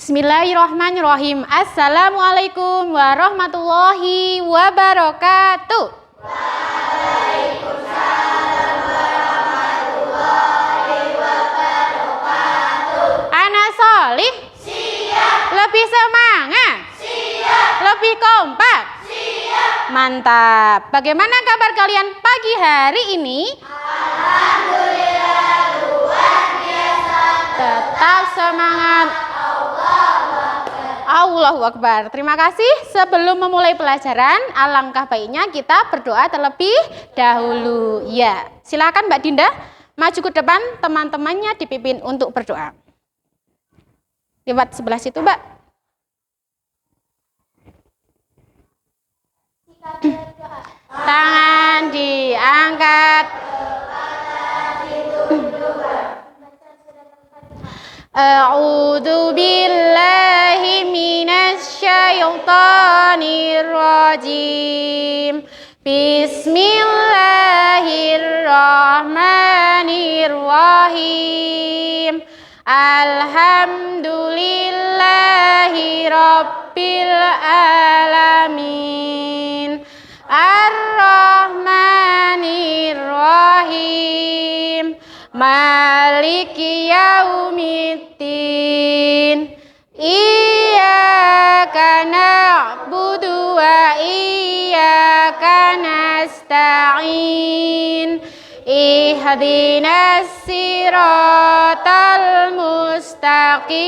Bismillahirrahmanirrahim. Assalamualaikum warahmatullahi wabarakatuh. Waalaikumsalam warahmatullahi wabarakatuh. Anak solih? Siap. Lebih semangat? Siap. Lebih kompak? Siap. Mantap. Bagaimana kabar kalian pagi hari ini? Alhamdulillah luar biasa. Tetap semangat. Allahu Akbar. Terima kasih. Sebelum memulai pelajaran, alangkah baiknya kita berdoa terlebih dahulu. Ya, silakan Mbak Dinda maju ke depan, teman-temannya dipimpin untuk berdoa. Lewat sebelah situ, Mbak. Tangan diangkat. A'udzu billahi minasy syaithanir rajim. Bismillahirrahmanirrahim. Alhamdulillahi rabbil alamin. Ar-Rahmanir-Rahim. Maliki yaumiddin. Iyyaka na'budu wa iyyaka nasta'in. Ihdinas siratal mustaqim.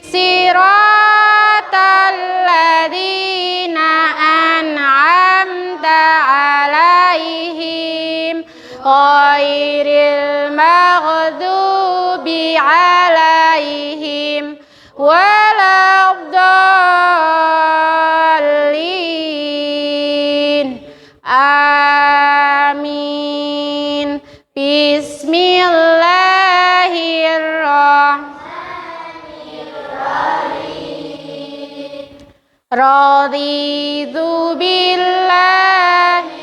Siratal ladzina an'amta 'alaihim ghairil maghdubi 'alaihim waladdallin. Amin. Bismillahirrahmanirrahim. Raditu billahi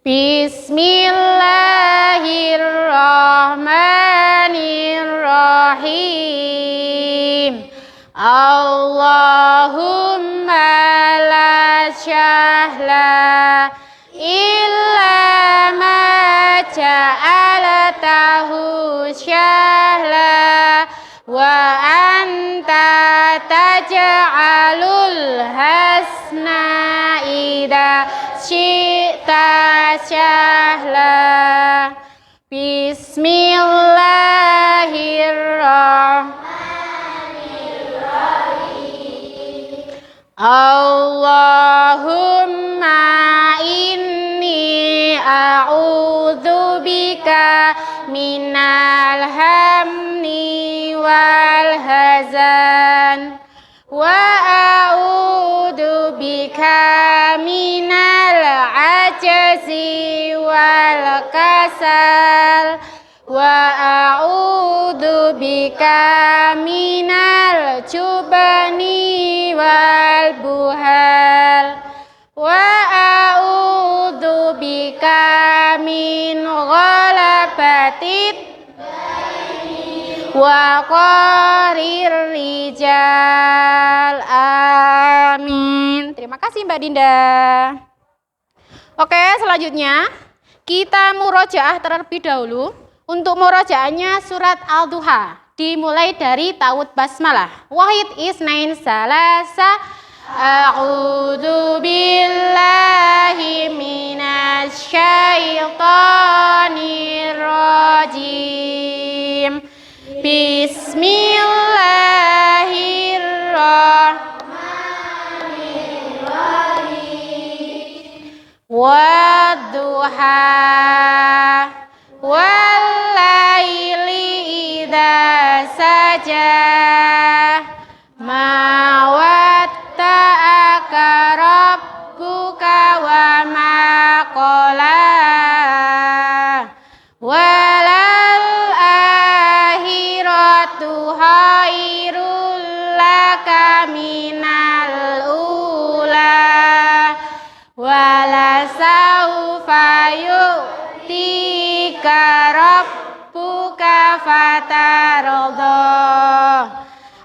Bismillahirrahmanirrahim. Allahumma la syahla illa ma ja'alatahu syahla wa anta taj'alul hasna idza syi'ta syahla. Bismillahirrahmanirrahim. Allahumma inni a'udzubika minal hammi wal hazan wa a'udzubika minal ajzi wal kasal wa a'udzubika minal jubni wal buhal wa a'udzubika min ghalabatit wa qarir rijal. Amin. Terima kasih Mbak Dinda. Oke, selanjutnya kita murojaah terlebih dahulu. Untuk murojaahnya surat Al-Duha, dimulai dari ta'awudz basmalah. Wahid isnain salasa. A'udzu billahi minasy syaithanir rajim. Bismillahirrahmanirrahim. wadduha wallaili idza saja ma watta'aka rabbuka wa ma qala walal akhiratu khairul laka minal ula wala saufa yu'tika rabbuka fatarda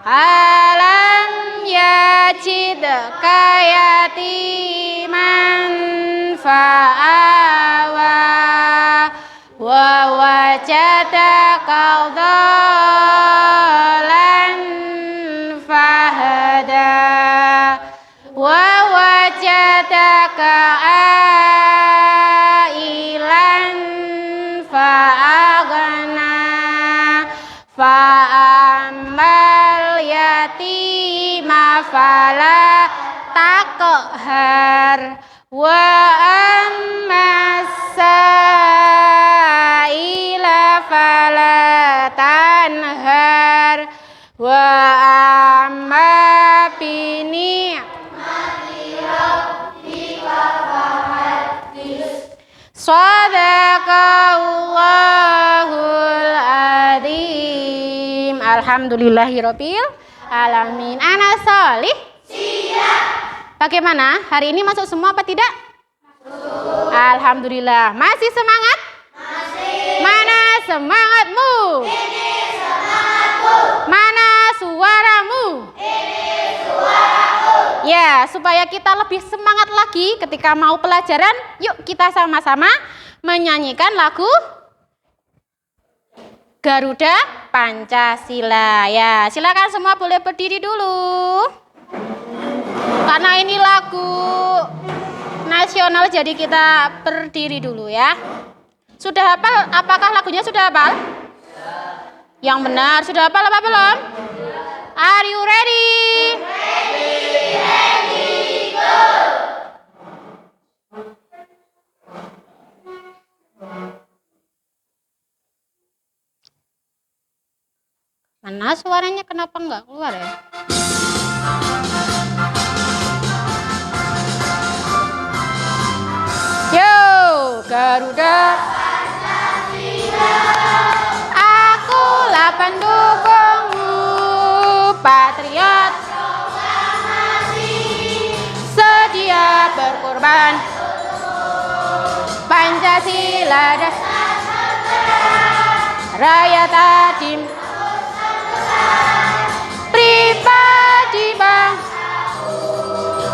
alam yajidka yatiman fa'awa wa wajadaka dhalan fahada wa wajadaka ailan fa'aghna fa'amal yatima fala taqhar wa ammas sa'ila fala tanhar wa amma bini Sadaqallahul adzim. Alhamdulillahirabbil alamin. Ana Sholih. Siap. Bagaimana? Hari ini masuk semua apa tidak? Masuk. Alhamdulillah. Masih semangat? Masih. Mana semangatmu? Ini semangatmu. Mana suaramu? Ini suaraku. Ya, supaya kita lebih semangat lagi ketika mau pelajaran, yuk kita sama-sama menyanyikan lagu Garuda Pancasila. Ya, silakan semua boleh berdiri dulu. Karena ini lagu nasional, jadi kita berdiri dulu ya. Sudah hafal? Apakah lagunya sudah hafal? Yang benar, sudah hafal apa belum? Are you ready? Ready, go! Mana suaranya, kenapa enggak keluar ya? Yo, Garuda Pancasila, akulah pendukungmu, patriot proklamasi, sedia berkorban, Pancasila dasar rakyat adil, pribadi bangsaku,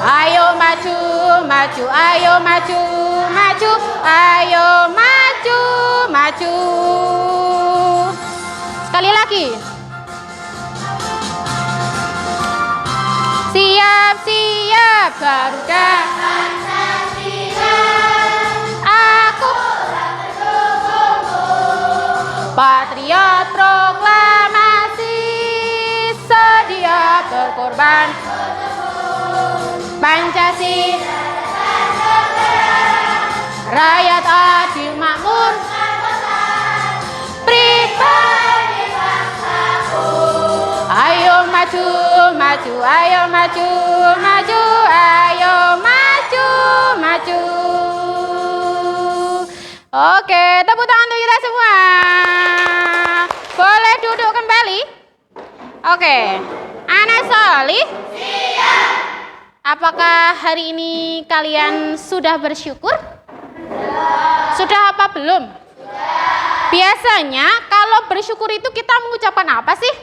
ayo maju, maju, ayo maju, maju, ayo maju, maju. Sekali lagi. Siap, siap, Garuda Pancasila, aku patriot proklamasi, sedia berkorban, Pancasila rakyat adil makmur, pribadi bangsaku, ayo maju, maju, ayo maju, maju, ayo maju, maju. Oke, tepuk tangan untuk kita semua. Boleh duduk kembali. Oke, Ana Sholih. Siap. Apakah hari ini kalian sudah bersyukur? Sudah apa belum? Biasanya kalau bersyukur itu kita mengucapkan apa sih?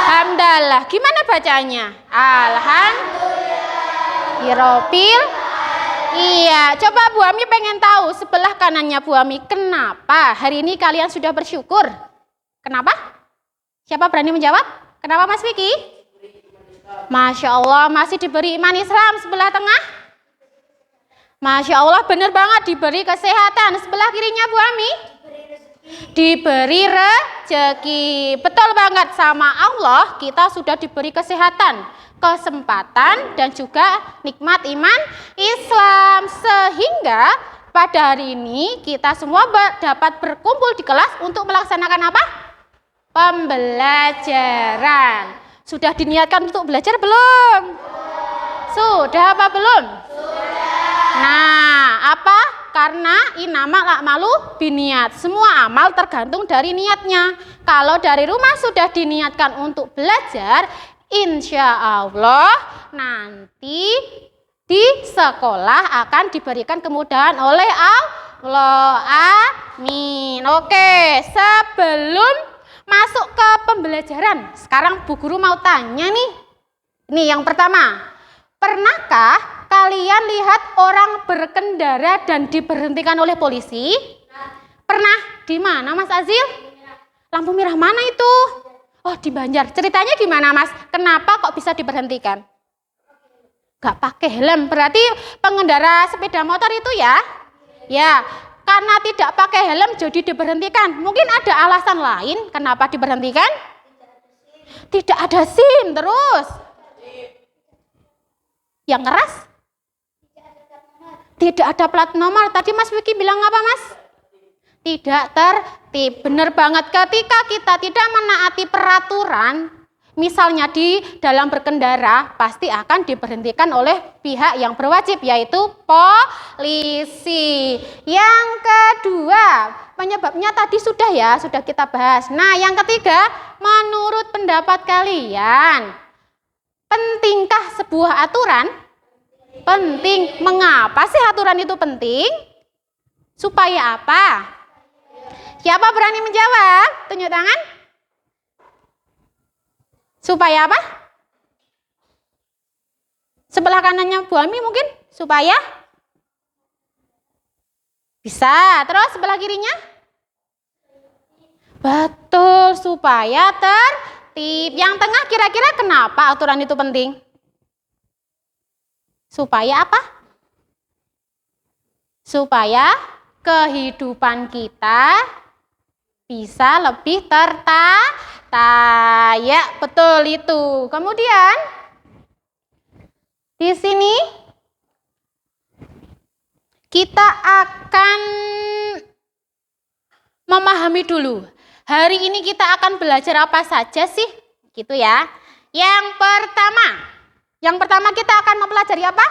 Alhamdulillah. Gimana bacanya? Alhamdulillah. Iya, coba Bu Ami pengen tahu sebelah kanannya Bu Ami, kenapa hari ini kalian sudah bersyukur? Kenapa? Siapa berani menjawab? Kenapa Mas Vicky? Masya Allah, masih diberi iman Islam sebelah tengah. Masya Allah, benar banget, diberi kesehatan. Sebelah kirinya Bu Ami? Diberi rezeki. Betul banget, sama Allah kita sudah diberi kesehatan. kesempatan, dan juga nikmat iman Islam. Sehingga pada hari ini kita semua dapat berkumpul di kelas untuk melaksanakan apa? Pembelajaran. Sudah diniatkan untuk belajar belum? Sudah apa belum? Nah, apa? Karena innamal a'malu biniat. Semua amal tergantung dari niatnya. Kalau dari rumah sudah diniatkan untuk belajar, insya Allah nanti di sekolah akan diberikan kemudahan oleh Allah. Amin. Oke, sebelum masuk ke pembelajaran, sekarang Bu Guru mau tanya nih. Nih yang pertama, pernahkah kalian lihat orang berkendara dan diberhentikan oleh polisi? Pernah? Di mana Mas Azil? Lampu merah mana itu? Oh, di Banjar. Ceritanya gimana Mas? Kenapa kok bisa diberhentikan? Gak pakai helm. Berarti pengendara sepeda motor itu ya? Ya, karena tidak pakai helm jadi diberhentikan. Mungkin ada alasan lain kenapa diberhentikan? Tidak ada SIM terus. Yang keras? Tidak ada plat nomor. Tadi Mas Wiki bilang apa Mas? Tidak tertib. Benar banget, ketika kita tidak menaati peraturan, misalnya di dalam berkendara, pasti akan diberhentikan oleh pihak yang berwajib, yaitu polisi. Yang kedua, penyebabnya tadi sudah kita bahas. Nah, yang ketiga, menurut pendapat kalian, pentingkah sebuah aturan? Penting. Mengapa sih aturan itu penting? Supaya apa? Siapa berani menjawab? Tunjuk tangan. Supaya apa? Sebelah kanannya Bu Ami mungkin? Supaya? Bisa. Terus sebelah kirinya? Betul, supaya tertib. Yang tengah kira-kira kenapa aturan itu penting? Supaya apa? Supaya kehidupan kita bisa lebih tertata. Ya, betul itu. Kemudian di sini kita akan memahami dulu. Hari ini kita akan belajar apa saja sih? Gitu ya. Yang pertama kita akan mempelajari apa?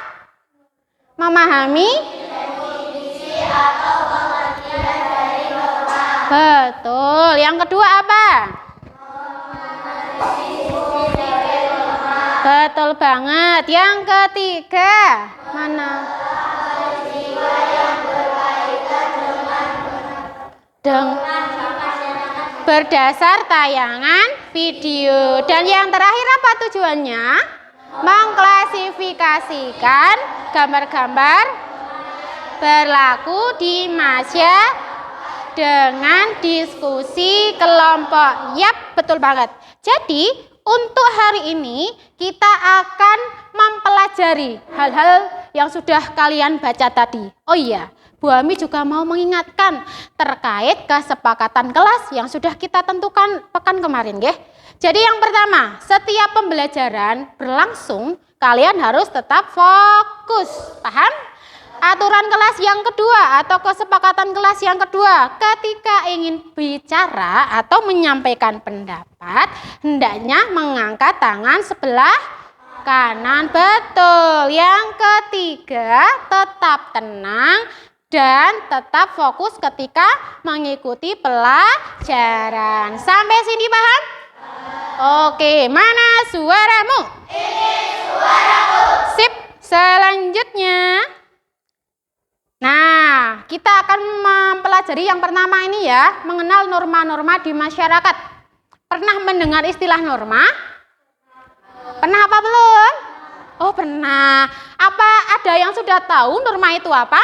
Memahami definisi atau pengertian dari norma. Betul. Yang kedua apa? Betul banget. Yang ketiga, mana? Berdasar tayangan video. Dan yang terakhir apa tujuannya? Mengklasifikasikan gambar-gambar berlaku di masyarakat dengan diskusi kelompok. Yap, betul banget. Jadi untuk hari ini kita akan mempelajari hal-hal yang sudah kalian baca tadi. Oh iya, Bu Ami juga mau mengingatkan terkait kesepakatan kelas yang sudah kita tentukan pekan kemarin, nggih. Jadi yang pertama, setiap pembelajaran berlangsung, kalian harus tetap fokus. Paham? Aturan kelas yang kedua atau kesepakatan kelas yang kedua, ketika ingin bicara atau menyampaikan pendapat, hendaknya mengangkat tangan sebelah kanan. Betul. Yang ketiga, tetap tenang dan tetap fokus ketika mengikuti pelajaran. Sampai sini paham? Oke, mana suaramu? Ini suaraku. Sip, selanjutnya. Nah, kita akan mempelajari yang pertama ini ya, mengenal norma-norma di masyarakat. Pernah mendengar istilah norma? Pernah apa belum? Oh, pernah. Apa ada yang sudah tahu norma itu apa?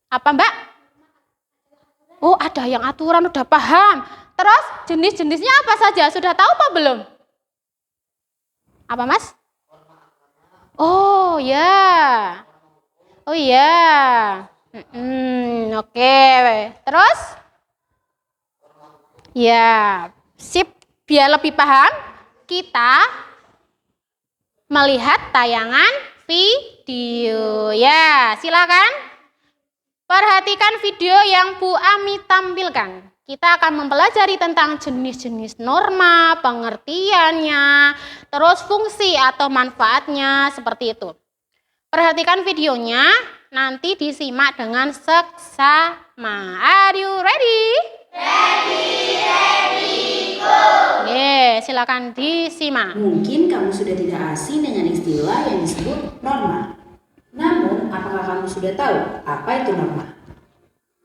Apa, Mbak? Oh, ada yang aturan udah paham. Terus jenis-jenisnya apa saja? Sudah tahu apa belum? Apa, Mas? Oh, ya. Oh, ya. Oke. Terus? Ya, sip. Biar lebih paham, kita melihat tayangan video. Ya, silakan perhatikan video yang Bu Ami tampilkan. Kita akan mempelajari tentang jenis-jenis norma, pengertiannya, terus fungsi atau manfaatnya, seperti itu. Perhatikan videonya, nanti disimak dengan seksama. Are you ready? Ready, go! Oke, silakan disimak. Mungkin kamu sudah tidak asing dengan istilah yang disebut norma. Namun, apakah kamu sudah tahu apa itu norma?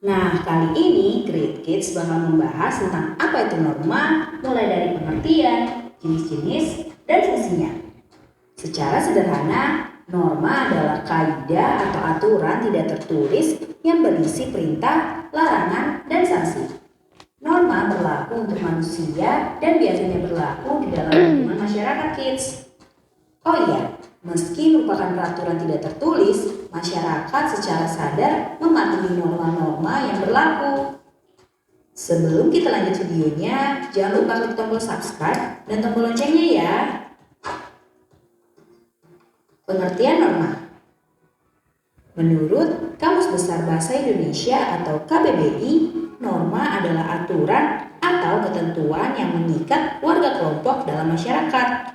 Nah, kali ini Great Kids bakal membahas tentang apa itu norma, mulai dari pengertian, jenis-jenis, dan fungsinya. Secara sederhana, norma adalah kaidah atau aturan tidak tertulis yang berisi perintah, larangan, dan sanksi. Norma berlaku untuk manusia dan biasanya berlaku di dalam lingkungan masyarakat kids. Oh iya, meski merupakan peraturan tidak tertulis, masyarakat secara sadar mematuhi norma-norma yang berlaku. Sebelum kita lanjut videonya, jangan lupa klik tombol subscribe dan tombol loncengnya ya. Pengertian norma. Menurut Kamus Besar Bahasa Indonesia atau KBBI, norma adalah aturan atau ketentuan yang mengikat warga kelompok dalam masyarakat.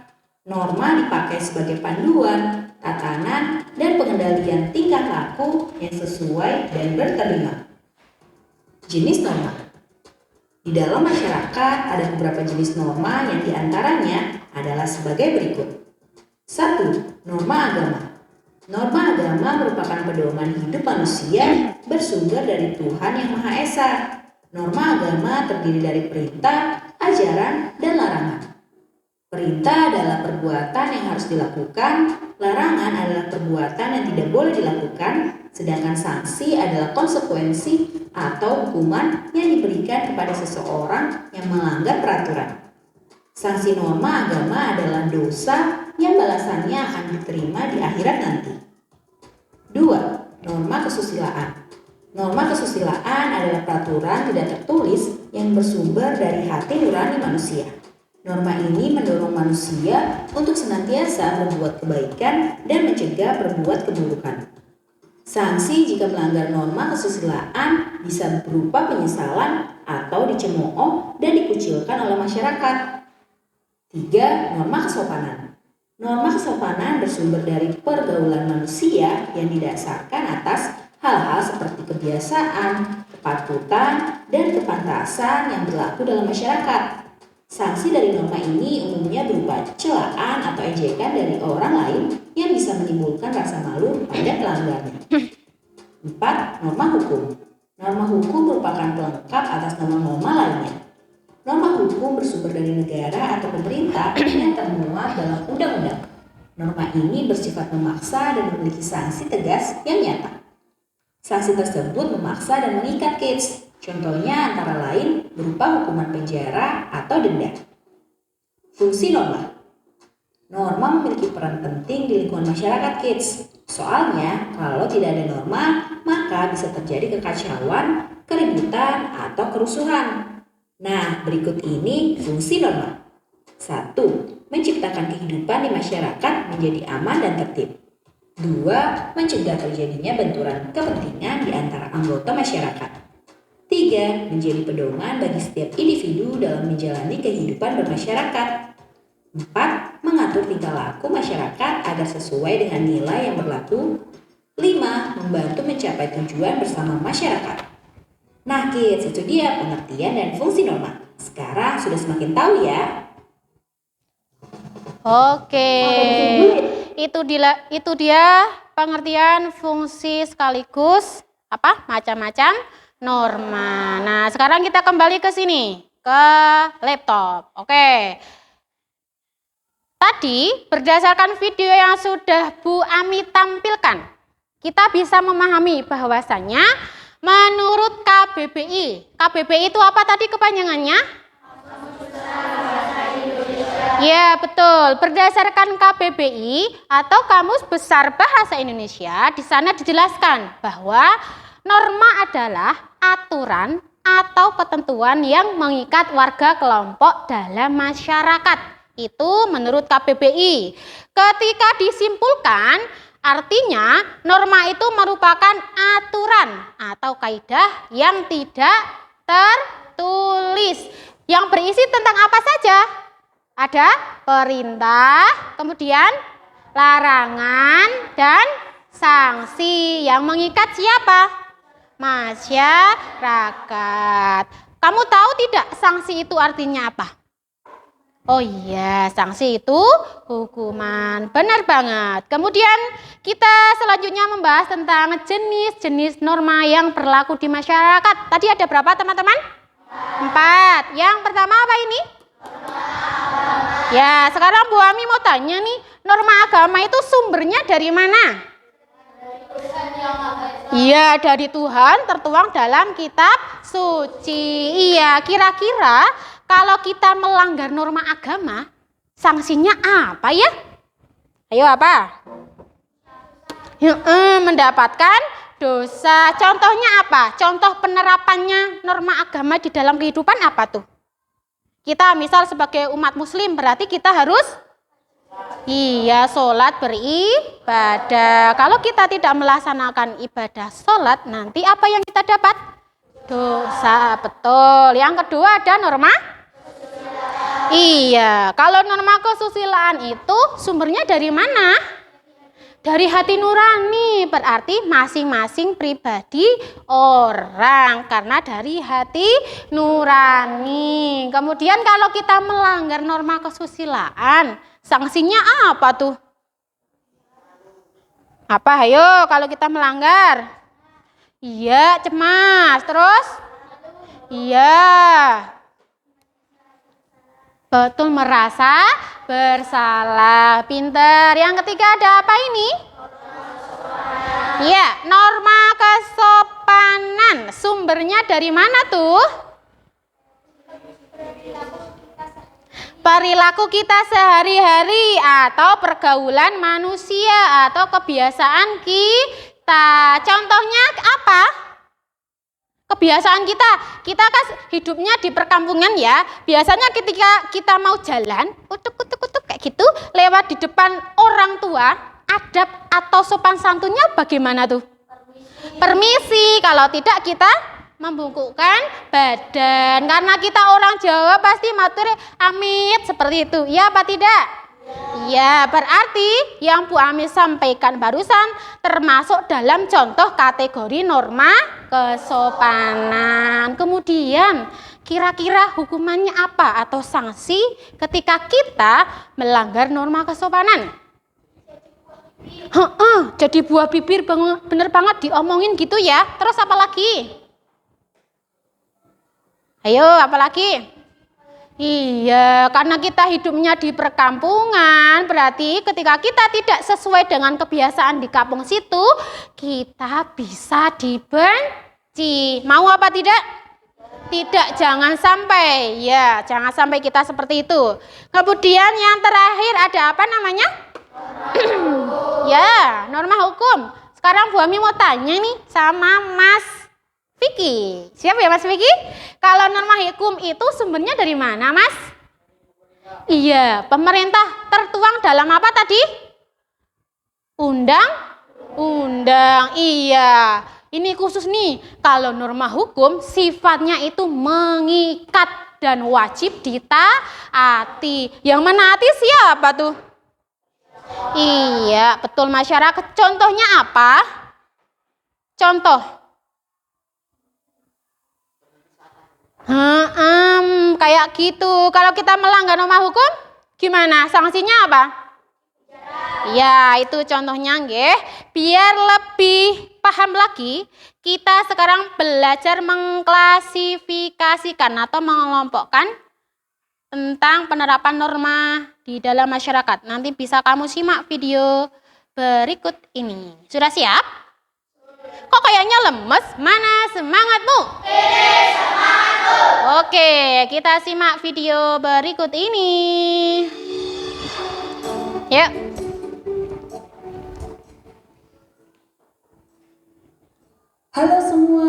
Norma dipakai sebagai panduan, tatanan, dan pengendalian tingkah laku yang sesuai dan berterima. Jenis norma. Di dalam masyarakat ada beberapa jenis norma yang diantaranya adalah sebagai berikut. 1. Norma agama. Norma agama merupakan pedoman hidup manusia bersumber dari Tuhan Yang Maha Esa. Norma agama terdiri dari perintah, ajaran, dan larangan. Perintah adalah perbuatan yang harus dilakukan, larangan adalah perbuatan yang tidak boleh dilakukan, sedangkan sanksi adalah konsekuensi atau hukuman yang diberikan kepada seseorang yang melanggar peraturan. Sanksi norma agama adalah dosa yang balasannya akan diterima di akhirat nanti. 2. Norma kesusilaan. Norma kesusilaan adalah peraturan tidak tertulis yang bersumber dari hati nurani manusia. Norma ini mendorong manusia untuk senantiasa berbuat kebaikan dan mencegah berbuat keburukan. Sanksi jika melanggar norma kesusilaan bisa berupa penyesalan atau dicemooh dan dikucilkan oleh masyarakat. 3. Norma kesopanan. Norma kesopanan bersumber dari pergaulan manusia yang didasarkan atas hal-hal seperti kebiasaan, kepatutan, dan kepantasan yang berlaku dalam masyarakat. Sanksi dari norma ini umumnya berupa celaan atau ejekan dari orang lain yang bisa menimbulkan rasa malu pada pelanggarnya. 4. Norma hukum. Norma hukum merupakan pelengkap atas norma-norma lainnya. Norma hukum bersumber dari negara atau pemerintah yang termuat dalam undang-undang. Norma ini bersifat memaksa dan memiliki sanksi tegas yang nyata. Sanksi tersebut memaksa dan mengikat kids. Contohnya antara lain berupa hukuman penjara atau denda. Fungsi norma. Norma memiliki peran penting di lingkungan masyarakat kids. Soalnya kalau tidak ada norma, maka bisa terjadi kekacauan, keributan, atau kerusuhan. Nah, berikut ini fungsi norma. 1. Menciptakan kehidupan di masyarakat menjadi aman dan tertib. 2. Mencegah terjadinya benturan kepentingan di antara anggota masyarakat. 3. Menjadi pedoman bagi setiap individu dalam menjalani kehidupan bermasyarakat. 4. Mengatur tingkah laku masyarakat agar sesuai dengan nilai yang berlaku. 5. Membantu mencapai tujuan bersama masyarakat. Nah kids, itu dia pengertian dan fungsi norma. Sekarang sudah semakin tahu ya. Oke, itu dia pengertian fungsi sekaligus macam-macam norma. Nah, sekarang kita kembali ke sini, ke laptop. Oke. Tadi berdasarkan video yang sudah Bu Ami tampilkan, kita bisa memahami bahwasannya menurut KBBI. KBBI itu apa tadi kepanjangannya? Ya, betul. Berdasarkan KBBI atau Kamus Besar Bahasa Indonesia, di sana dijelaskan bahwa norma adalah aturan atau ketentuan yang mengikat warga kelompok dalam masyarakat. Itu menurut KBBI. Ketika disimpulkan, artinya norma itu merupakan aturan atau kaidah yang tidak tertulis. Yang berisi tentang apa saja? Ada perintah, kemudian larangan, dan sanksi. Yang mengikat siapa? Masyarakat. Kamu tahu tidak sanksi itu artinya apa? Oh iya, sanksi itu hukuman. Benar banget. Kemudian kita selanjutnya membahas tentang jenis-jenis norma yang berlaku di masyarakat. Tadi ada berapa teman-teman? 4. Yang pertama apa ini? Ya, sekarang Bu Ami mau tanya nih, norma agama itu sumbernya dari mana? Iya, dari Tuhan tertuang dalam kitab suci. Iya, kira-kira kalau kita melanggar norma agama, sanksinya apa ya? Ayo apa? Mendapatkan dosa. Contohnya apa? Contoh penerapannya norma agama di dalam kehidupan apa tuh? Kita misal sebagai umat muslim berarti kita harus sholat beribadah. Kalau kita tidak melaksanakan ibadah sholat, nanti apa yang kita dapat? Dosa, betul. Yang kedua ada norma? Iya, kalau norma kesusilaan itu sumbernya dari mana? Dari hati nurani, berarti masing-masing pribadi orang, karena dari hati nurani. Kemudian kalau kita melanggar norma kesusilaan, sanksinya apa tuh? Apa? Ayo, kalau kita melanggar. Iya, cemas. Terus? Iya. Betul, merasa bersalah. Pinter. Yang ketiga ada apa ini? Iya, norma kesopanan. Sumbernya dari mana tuh? Perilaku kita sehari-hari atau pergaulan manusia atau kebiasaan kita. Contohnya apa? Kebiasaan kita kan hidupnya di perkampungan ya. Biasanya ketika kita mau jalan, kutuk kayak gitu, lewat di depan orang tua, adab atau sopan santunnya bagaimana tuh? Permisi. Kalau tidak kita membungkukkan badan, karena kita orang Jawa pasti matur amit seperti itu. Iya apa tidak? Iya, berarti yang Bu Ami sampaikan barusan termasuk dalam contoh kategori norma kesopanan. Kemudian kira-kira hukumannya apa atau sanksi ketika kita melanggar norma kesopanan? Jadi buah bibir, bener banget diomongin gitu ya. Terus apa lagi? Ayo, apalagi? Iya, karena kita hidupnya di perkampungan, berarti ketika kita tidak sesuai dengan kebiasaan di kampung situ, kita bisa dibenci. Mau apa tidak? Tidak, jangan sampai. Ya, jangan sampai kita seperti itu. Kemudian yang terakhir ada apa namanya? Ya, norma hukum. Sekarang Bu Ami mau tanya nih sama Mas Vicky. Siap ya Mas Vicky? Kalau norma hukum itu sumbernya dari mana Mas? Iya, pemerintah tertuang dalam apa tadi? Undang-undang. Iya, ini khusus nih. Kalau norma hukum sifatnya itu mengikat dan wajib ditaati. Yang menaati siapa tuh? Iya, betul masyarakat. Contohnya apa? Contoh. Kayak gitu. Kalau kita melanggar norma hukum, gimana? Sanksinya apa? Ya, itu contohnya nggih. Biar lebih paham lagi, kita sekarang belajar mengklasifikasikan atau mengelompokkan tentang penerapan norma di dalam masyarakat. Nanti bisa kamu simak video berikut ini. Sudah siap? Kok kayaknya lemes? Mana semangatmu? Ini semangatmu. Oke, kita simak video berikut ini. Yuk. Halo semua,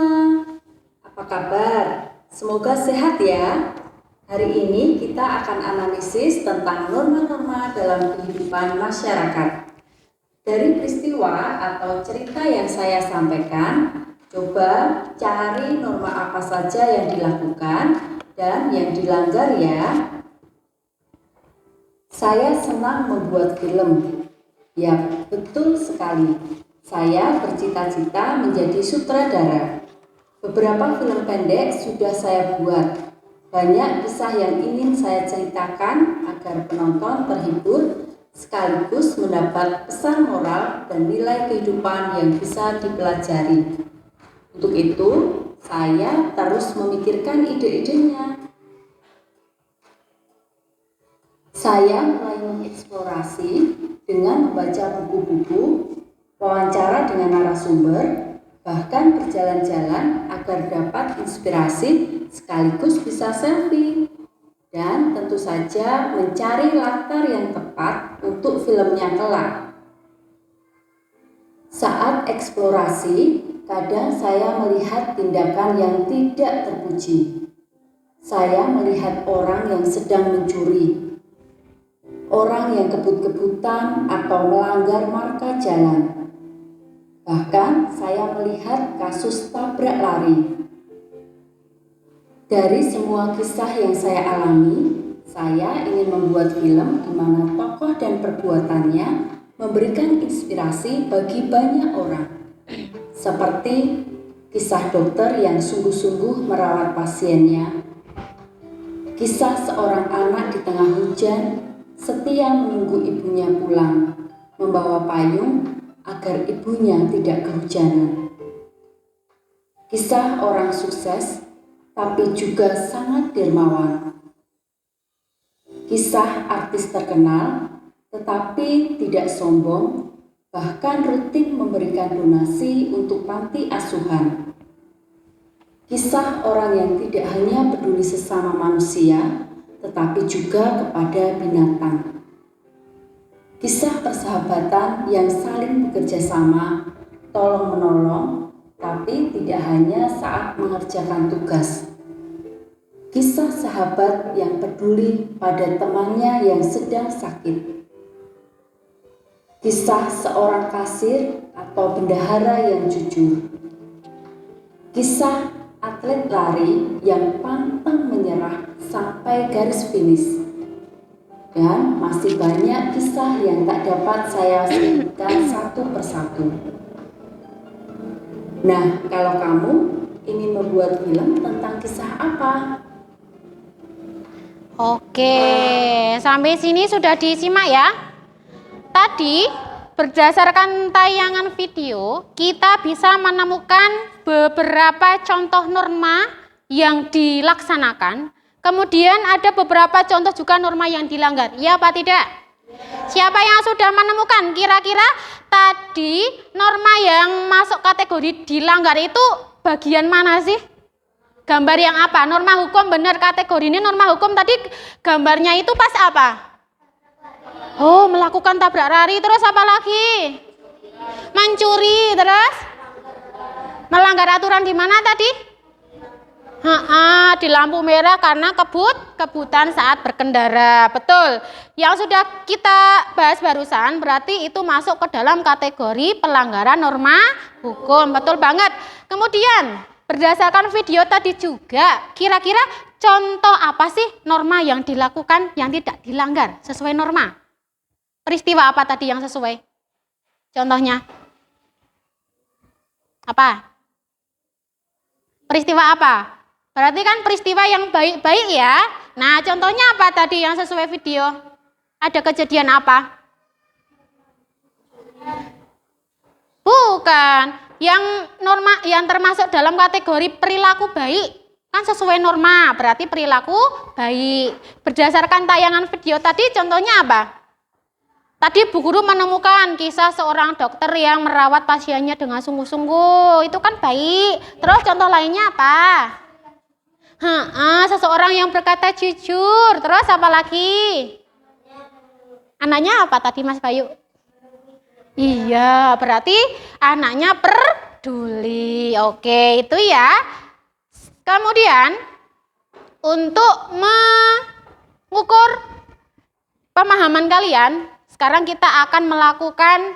apa kabar? Semoga sehat ya. Hari ini kita akan analisis tentang norma-norma dalam kehidupan masyarakat. Dari peristiwa atau cerita yang saya sampaikan, coba cari norma apa saja yang dilakukan dan yang dilanggar ya. Saya senang membuat film. Ya, betul sekali. Saya bercita-cita menjadi sutradara. Beberapa film pendek sudah saya buat. Banyak kisah yang ingin saya ceritakan agar penonton terhibur sekaligus mendapat pesan moral dan nilai kehidupan yang bisa dipelajari. Untuk itu, saya terus memikirkan ide-idenya. Saya mulai mengeksplorasi dengan membaca buku-buku, wawancara dengan narasumber, bahkan berjalan-jalan agar dapat inspirasi sekaligus bisa selfie. Dan tentu saja mencari latar yang tepat untuk filmnya kelak. Saat eksplorasi, kadang saya melihat tindakan yang tidak terpuji. Saya melihat orang yang sedang mencuri, orang yang kebut-kebutan atau melanggar marka jalan. Bahkan saya melihat kasus tabrak lari. Dari semua kisah yang saya alami, saya ingin membuat film di mana tokoh dan perbuatannya memberikan inspirasi bagi banyak orang. Seperti kisah dokter yang sungguh-sungguh merawat pasiennya, kisah seorang anak di tengah hujan setia menunggu ibunya pulang, membawa payung agar ibunya tidak kehujanan. Kisah orang sukses tapi juga sangat dermawan. Kisah artis terkenal tetapi tidak sombong, bahkan rutin memberikan donasi untuk panti asuhan. Kisah orang yang tidak hanya peduli sesama manusia, tetapi juga kepada binatang. Kisah persahabatan yang saling bekerja sama, tolong-menolong, tapi tidak hanya saat mengerjakan tugas. Kisah sahabat yang peduli pada temannya yang sedang sakit. Kisah seorang kasir atau bendahara yang jujur. Kisah atlet lari yang pantang menyerah sampai garis finish. Dan masih banyak kisah yang tak dapat saya sebutkan satu persatu. Nah, kalau kamu ingin membuat film tentang kisah apa? Oke, sampai sini sudah disimak ya. Tadi berdasarkan tayangan video, kita bisa menemukan beberapa contoh norma yang dilaksanakan. Kemudian ada beberapa contoh juga norma yang dilanggar. Ya apa tidak? Siapa yang sudah menemukan? Kira-kira tadi norma yang masuk kategori dilanggar itu bagian mana sih? Gambar yang apa? Norma hukum, benar, kategori ini norma hukum. Tadi gambarnya itu pas apa? Oh, melakukan tabrak lari. Terus apa lagi? Mencuri. Terus melanggar aturan di mana tadi? Di lampu merah karena kebutan saat berkendara. Betul. Yang sudah kita bahas barusan berarti itu masuk ke dalam kategori pelanggaran norma hukum. Betul banget. Kemudian berdasarkan video tadi juga, kira-kira contoh apa sih norma yang dilakukan yang tidak dilanggar sesuai norma? Peristiwa apa tadi yang sesuai? Contohnya? Apa? Peristiwa apa? Berarti kan peristiwa yang baik-baik ya. Nah, contohnya apa tadi yang sesuai video? Ada kejadian apa? Bukan. Yang norma yang termasuk dalam kategori perilaku baik kan sesuai norma, berarti perilaku baik. Berdasarkan tayangan video tadi contohnya apa? Tadi Bu Guru menemukan kisah seorang dokter yang merawat pasiennya dengan sungguh-sungguh, itu kan baik. Terus contoh lainnya apa? Seseorang yang berkata jujur. Terus apa lagi? Anaknya apa tadi Mas Bayu? Iya, berarti anaknya peduli. Oke, itu ya. Kemudian untuk mengukur pemahaman kalian, sekarang kita akan melakukan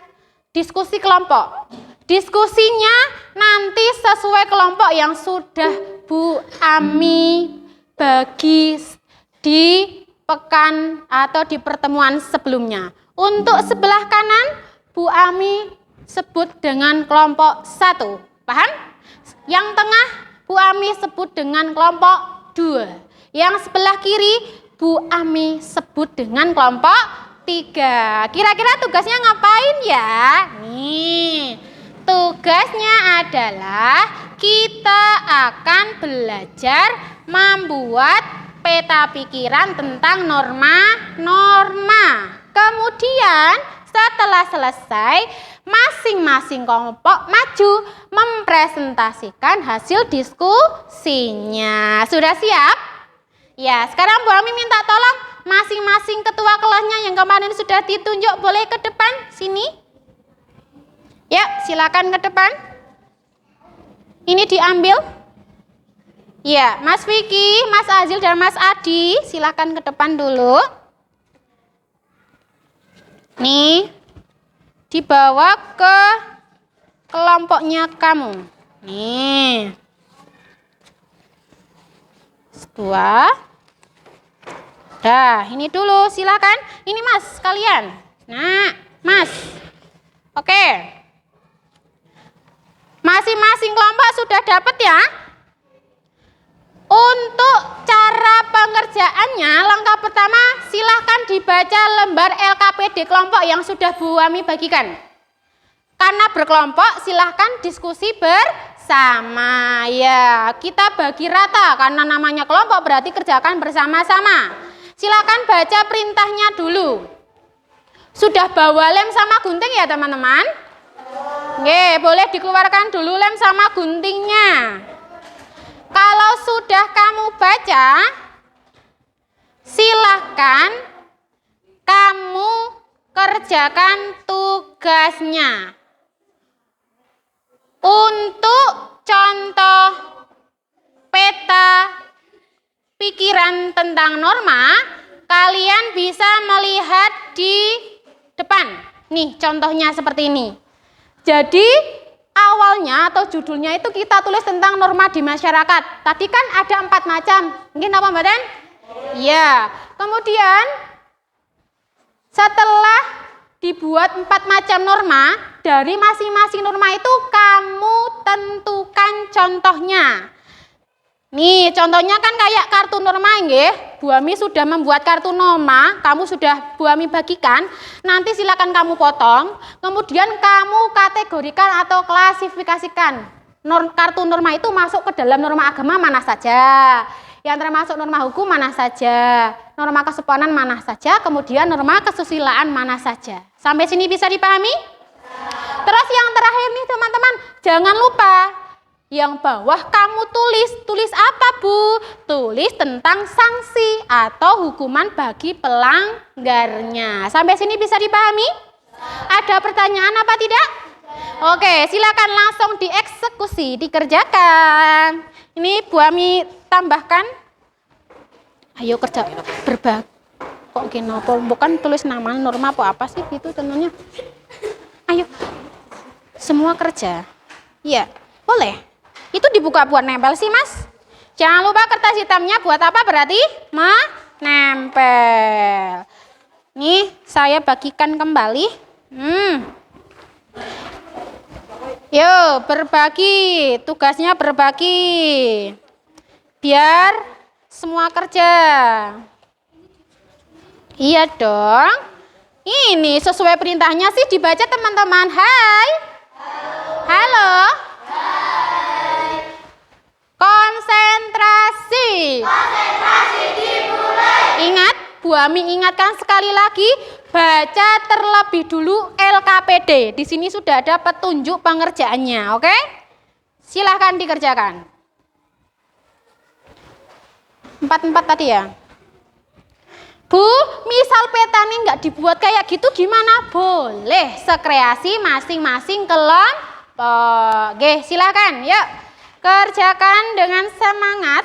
diskusi kelompok. Diskusinya nanti sesuai kelompok yang sudah Bu Ami bagi di pekan atau di pertemuan sebelumnya. Untuk sebelah kanan, Bu Ami sebut dengan kelompok 1. Paham? Yang tengah, Bu Ami sebut dengan kelompok 2. Yang sebelah kiri, Bu Ami sebut dengan kelompok 3. Kira-kira tugasnya ngapain ya? Nih, tugasnya adalah kita akan belajar membuat peta pikiran tentang norma-norma. Kemudian setelah selesai, masing-masing kelompok maju mempresentasikan hasil diskusinya. Sudah siap? Ya, sekarang Bu Ami minta tolong masing-masing ketua kelasnya yang kemarin sudah ditunjuk boleh ke depan sini. Ya, silakan ke depan. Ini diambil. Ya, Mas Vicky, Mas Azil dan Mas Adi, silakan ke depan dulu. Nih, dibawa ke kelompoknya kamu. Nih. Dua. Dah, ini dulu silakan. Ini Mas, kalian. Nah, Mas. Oke. Masing-masing kelompok sudah dapat ya? Untuk cara pengerjaannya, langkah pertama silahkan dibaca lembar LKPD kelompok yang sudah Bu Ami bagikan. Karena berkelompok silahkan diskusi bersama. Ya, kita bagi rata karena namanya kelompok berarti kerjakan bersama-sama. Silahkan baca perintahnya dulu. Sudah bawa lem sama gunting ya teman-teman? Oke, boleh dikeluarkan dulu lem sama guntingnya. Kalau sudah kamu baca, silahkan kamu kerjakan tugasnya. Untuk contoh peta pikiran tentang norma, kalian bisa melihat di depan. Nih, contohnya seperti ini. Jadi, awalnya atau judulnya itu kita tulis tentang norma di masyarakat. Tadi kan ada 4 macam. Mungkin apa Mbak Den? Ya. Kemudian setelah dibuat 4 macam norma, dari masing-masing norma itu kamu tentukan contohnya. Nih, contohnya kan kayak kartu norma nggih. Bu Ami sudah membuat kartu norma, kamu sudah Bu Ami bagikan. Nanti silakan kamu potong, kemudian kamu kategorikan atau klasifikasikan. Kartu norma itu masuk ke dalam norma agama mana saja, yang termasuk norma hukum mana saja, norma kesopanan mana saja, kemudian norma kesusilaan mana saja. Sampai sini bisa dipahami? Terus yang terakhir nih teman-teman, jangan lupa yang bawah kamu tulis apa Bu? Tulis tentang sanksi atau hukuman bagi pelanggarnya. Sampai sini bisa dipahami? Ada pertanyaan apa tidak? Oke, silakan langsung dieksekusi, dikerjakan. Ini Bu Ami tambahkan. Ayo kerja berbagi. Kok gini? Bukan tulis nama norma apa sih gitu tentunya. Ayo, semua kerja. Iya, boleh. Itu dibuka buat nempel sih Mas. Jangan lupa kertas hitamnya buat apa berarti? Menempel. Nih saya bagikan kembali. Yuk berbagi. Tugasnya berbagi. Biar semua kerja. Iya dong. Ini sesuai perintahnya sih dibaca teman-teman. Hai. Halo. Konsentrasi. Konsentrasi dimulai. Ingat, Bu Ami ingatkan sekali lagi, baca terlebih dulu LKPD. Di sini sudah ada petunjuk pengerjaannya, oke? Silahkan dikerjakan. 4 tadi ya. Bu, misal peta ini nggak dibuat kayak gitu gimana? Boleh, sekreasi masing-masing kelompok. Oke, silahkan, yuk. Kerjakan dengan semangat.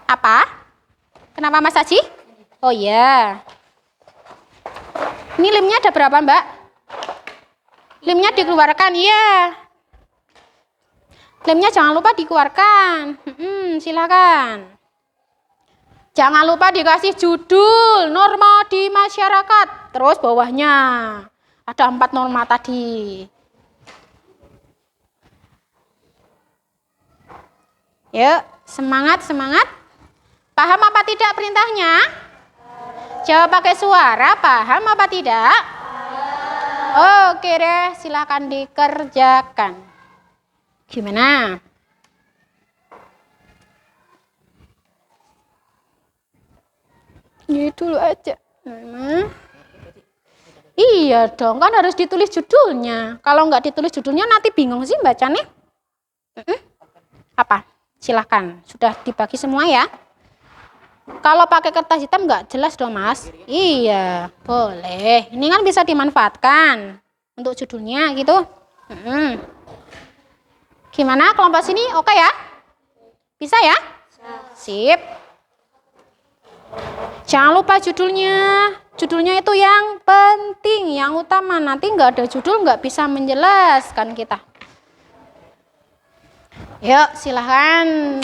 Apa? Kenapa Mas Aji? Oh iya. Ini limnya ada berapa Mbak? Limnya dikeluarkan, iya. Limnya jangan lupa dikeluarkan. Silakan. Jangan lupa dikasih judul norma di masyarakat. Terus bawahnya ada 4 norma tadi. Yuk, semangat, semangat. Paham apa tidak perintahnya? Jawab pakai suara, paham apa tidak? Oke deh, silakan dikerjakan. Gimana? Ini dulu aja. Iya dong, kan harus ditulis judulnya. Kalau nggak ditulis judulnya nanti bingung sih bacanya. Apa? Silahkan, sudah dibagi semua ya. Kalau pakai kertas hitam nggak jelas dong Mas. Iya, boleh. Ini kan bisa dimanfaatkan untuk judulnya gitu. Gimana kelompok sini? Oke ya? Bisa ya? Sip. Jangan lupa judulnya. Judulnya itu yang penting, yang utama. Nanti nggak ada judul nggak bisa menjelaskan kita. Yuk, silahkan.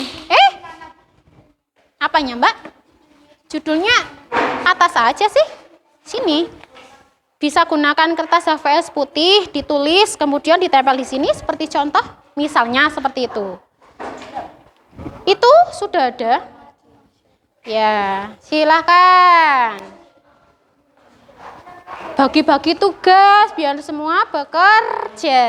Apanya Mbak? Judulnya atas aja sih. Sini. Bisa gunakan kertas HVS putih, ditulis, kemudian ditempel di sini seperti contoh. Misalnya seperti itu. Itu sudah ada. Ya, silahkan. Bagi-bagi tugas biar semua bekerja.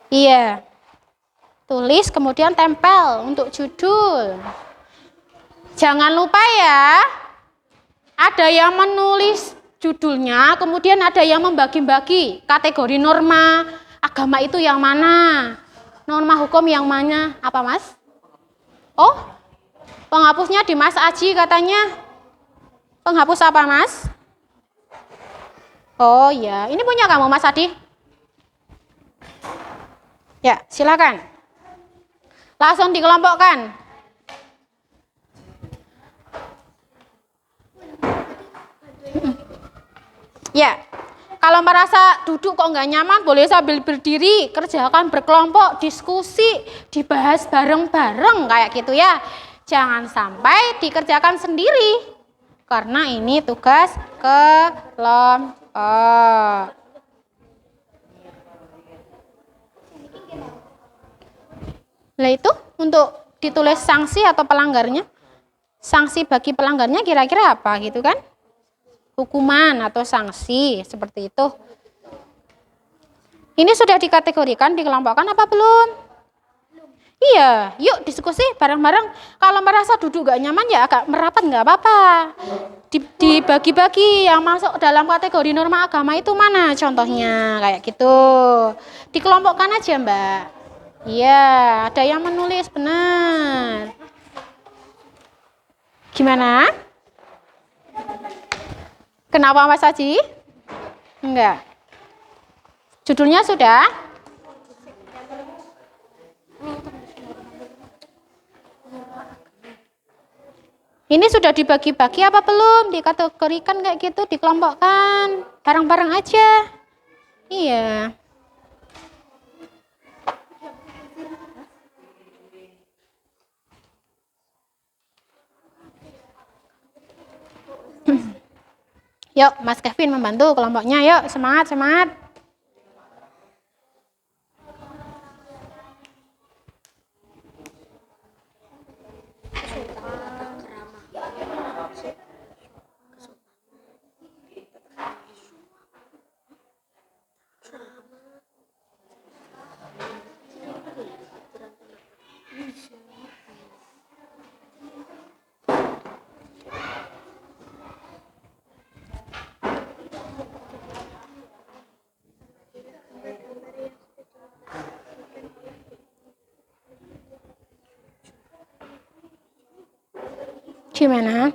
Iya. Tulis kemudian tempel untuk judul. Jangan lupa ya. Ada yang menulis judulnya, kemudian ada yang membagi-bagi kategori norma agama itu yang mana, norma hukum yang mana, apa Mas? Oh, penghapusnya di Mas Aji katanya. Penghapus apa Mas? Oh ya, ini punya kamu Mas Adi? Ya, silakan. Langsung dikelompokkan. Ya, kalau merasa duduk kok nggak nyaman, boleh sambil berdiri, kerjakan berkelompok, diskusi, dibahas bareng-bareng kayak gitu ya. Jangan sampai dikerjakan sendiri, karena ini tugas kelompok. Nah itu untuk ditulis sanksi atau pelanggarnya. Sanksi bagi pelanggarnya kira-kira apa gitu kan? Hukuman atau sanksi seperti itu. Ini sudah dikategorikan, dikelompokkan apa belum? Iya, yuk diskusi bareng-bareng. Kalau merasa duduk gak nyaman ya agak merapat nggak apa-apa. Dibagi-bagi yang masuk dalam kategori norma agama itu mana contohnya kayak gitu. Dikelompokkan aja Mbak. Iya, ada yang menulis benar. Gimana? Kenapa Mas Haji? Enggak. Judulnya sudah? Ini sudah dibagi-bagi apa belum? Dikategorikan kayak gitu, dikelompokkan. Bareng-bareng aja. Iya. Yuk, Mas Kevin membantu kelompoknya. Yuk, semangat, semangat. Gimana?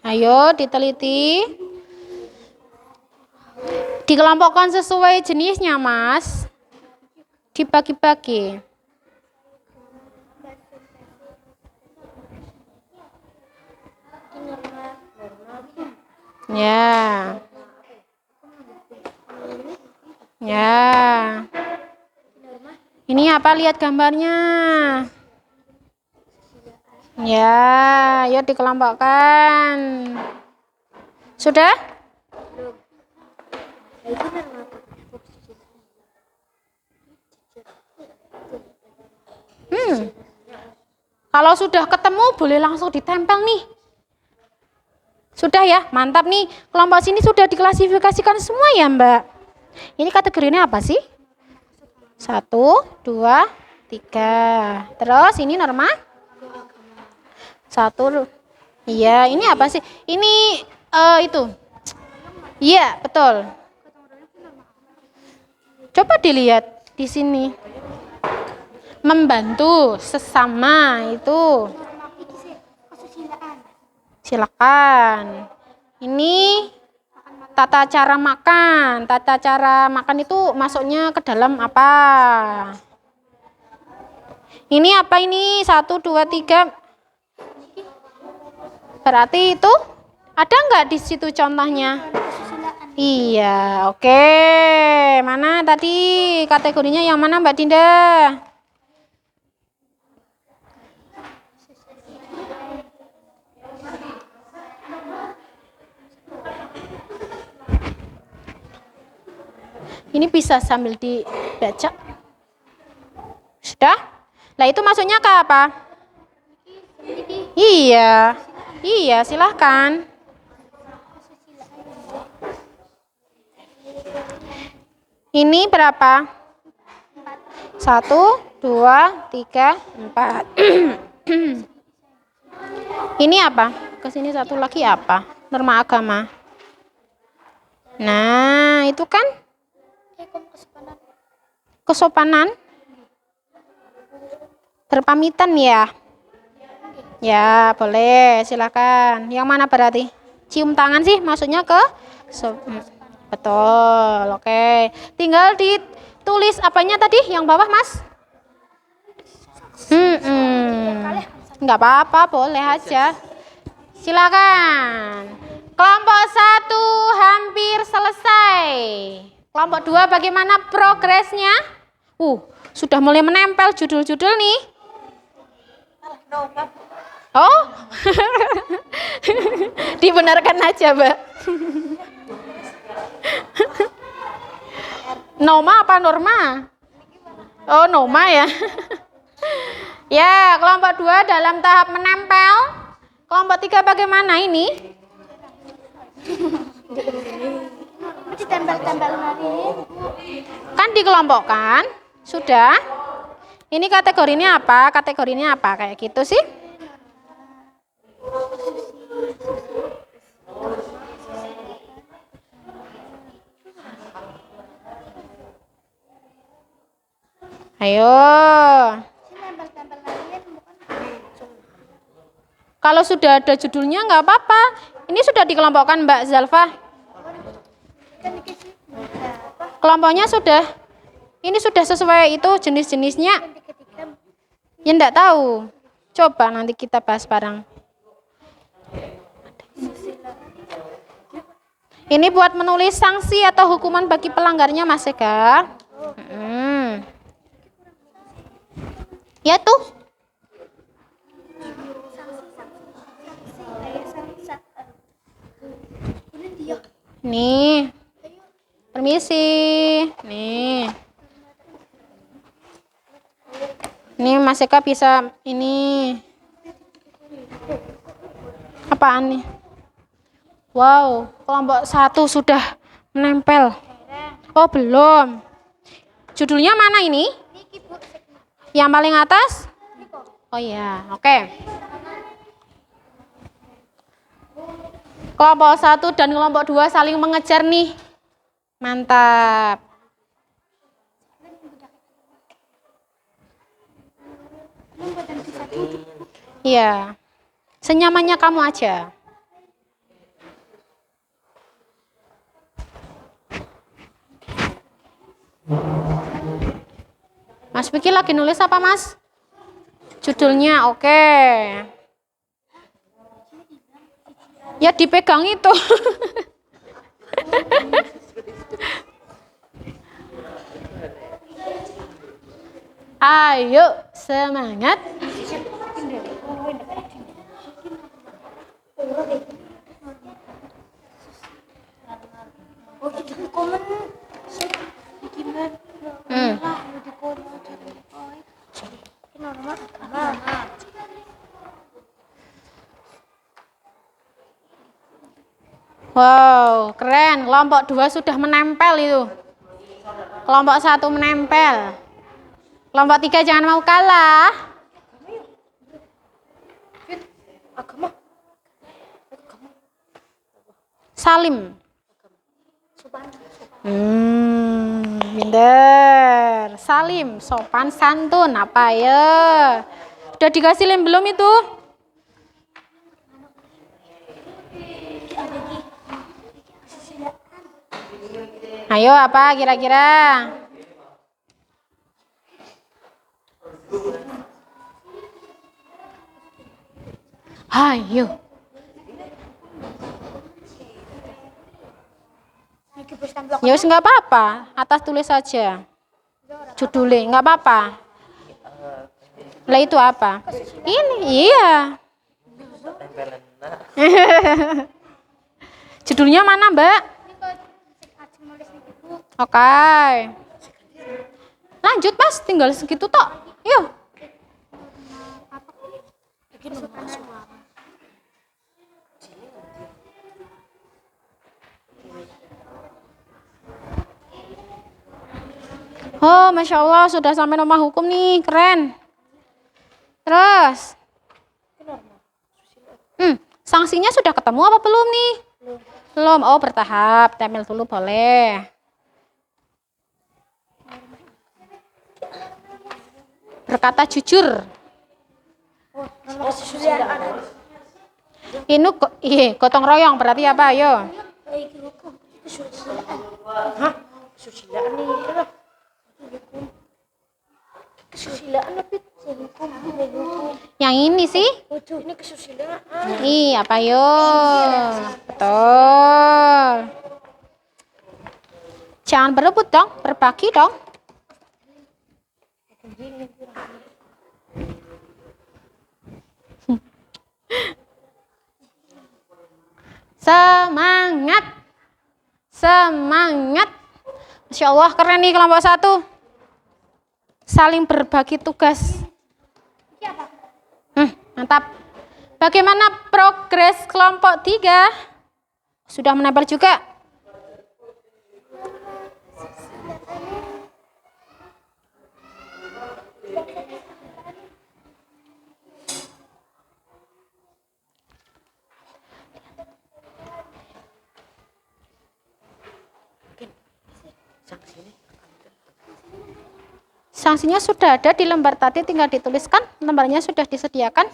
Ayo diteliti. Dikelompokkan sesuai jenisnya, Mas. Dibagi-bagi. Ya. Ya. Ini apa? Lihat gambarnya. Ya, yuk dikelompokkan. Sudah? Kalau sudah ketemu boleh langsung ditempel nih. Sudah ya, mantap nih. Kelompok sini sudah diklasifikasikan semua ya, Mbak. Ini kategorinya apa sih? 1, 2, 3. Terus ini norma? 1. Iya, ini apa sih? Ini itu. Iya, betul. Coba dilihat di sini. Membantu sesama itu. Silakan. Ini tata cara makan. Tata cara makan itu masuknya ke dalam apa? Ini apa ini? 1, 2, 3. Berarti itu ada nggak di situ contohnya? Iya, oke. Mana tadi kategorinya yang mana, Mbak Dinda? Ini bisa sambil dibaca. Sudah? Nah, itu maksudnya ke apa? Iya. Iya, silahkan. Ini berapa? 1, 2, 3, 4. Ini apa? Kesini satu lagi apa? Norma agama. Nah, itu kan kesopanan. Berpamitan ya. Ya, boleh, silakan. Yang mana berarti? Cium tangan sih, maksudnya ke betul, oke. Tinggal ditulis apanya tadi yang bawah, Mas? Nggak apa-apa, boleh aja. Silakan. Kelompok 1 hampir selesai. Kelompok 2 bagaimana progresnya? Sudah mulai menempel judul-judul nih. Oh, dibenarkan aja, Mbak. Noma apa norma? Oh, Noma ya. Ya, kelompok 2 dalam tahap menempel. Kelompok 3 bagaimana ini? Kan dikelompokkan. Sudah. Ini kategorinya apa? Kategorinya apa? Kayak gitu sih. Ayo. Kalau sudah ada judulnya nggak apa-apa. Ini sudah dikelompokkan, Mbak Zalfa. Kelompoknya sudah. Ini sudah sesuai itu jenis-jenisnya. Ya enggak tahu. Coba nanti kita bahas bareng. Ini buat menulis sanksi atau hukuman bagi pelanggarnya, Mas Eka. Ya tuh. Nih. Permisi. Nih. Ini Mas Eka bisa ini. Apaan nih? Wow, kelompok 1 sudah menempel. Oh, belum. Judulnya mana ini? Yang paling atas? Oh iya, oke. Kelompok 1 dan kelompok 2 saling mengejar nih. Mantap. Iya. Senyamannya kamu aja. Mas Vicky lagi nulis apa, Mas? Judulnya, oke. Ya dipegang itu. Ayo, semangat. Wow, keren. Kelompok 2 sudah menempel itu. Kelompok 1 menempel. Kelompok 3 jangan mau kalah. Salim. Minder. Salim, sopan santun apa ya? Udah dikasih lem belum itu? Ayo apa kira-kira? Ayo. Ya wis nggak apa-apa, atas tulis saja. Judulnya nggak apa-apa. Lah itu apa? Ini iya. Judulnya mana, Mbak? Oke. Lanjut, Mas, tinggal segitu tok. Yuk. Oh, Masya Allah, sudah sampai norma hukum nih, keren. Terus, sanksinya sudah ketemu apa belum nih? Belum. Oh, bertahap, tempel dulu boleh. Berkata jujur. Ini gotong royong berarti apa? Ayo. Kesusilaan nih, kesusilaan apa hukum? Yang ini sih? Ini kesusilaan. Apa yo? Betul. Jangan berebut dong, berbagi dong. Semangat. Semangat. Masya Allah, keren nih kelompok 1. Saling berbagi tugas. Mantap. Bagaimana progres kelompok 3? Sudah menempel juga? Sanksinya sudah ada di lembar tadi, tinggal dituliskan. Lembarnya sudah disediakan.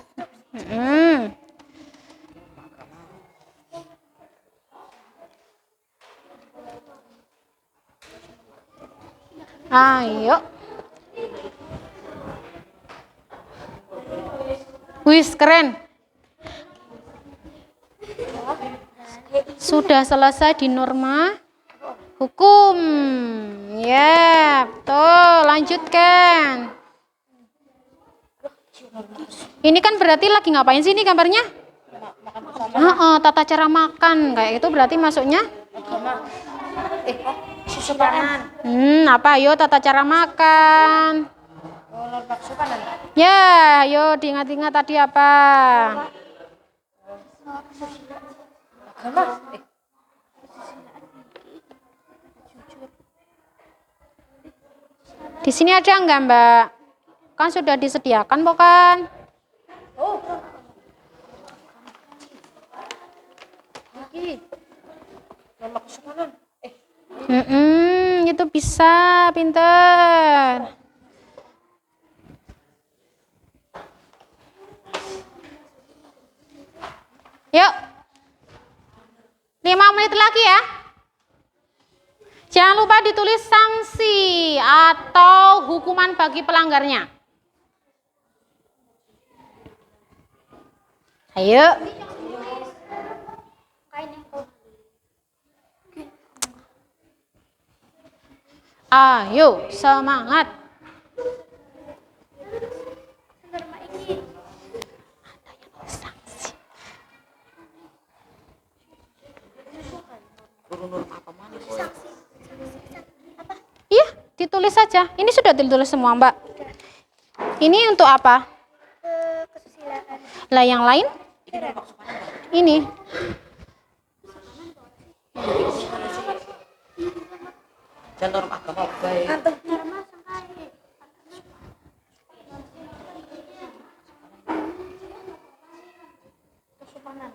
Ayo. Wis, keren. Sudah selesai di norma hukum. Ya, betul. Lanjutkan. Ini kan berarti lagi ngapain sih ini gambarnya? Tata cara makan. Kayak itu berarti masuknya? Apa? Ayo tata cara makan. Ya, ayo diingat-ingat tadi apa? Di sini ada enggak, Mbak? Kan sudah disediakan, bukan? Itu bisa, pinter. 5 menit lagi ya. Jangan lupa ditulis sanksi atau hukuman bagi pelanggarnya. Ayo. Ayo, semangat. Iya, ditulis saja. Ini sudah ditulis semua, Mbak. Ini untuk apa? Kesusilaan. Lah yang lain? Ini. Norma agama baik. Antum norma sangkai. Kesopanan.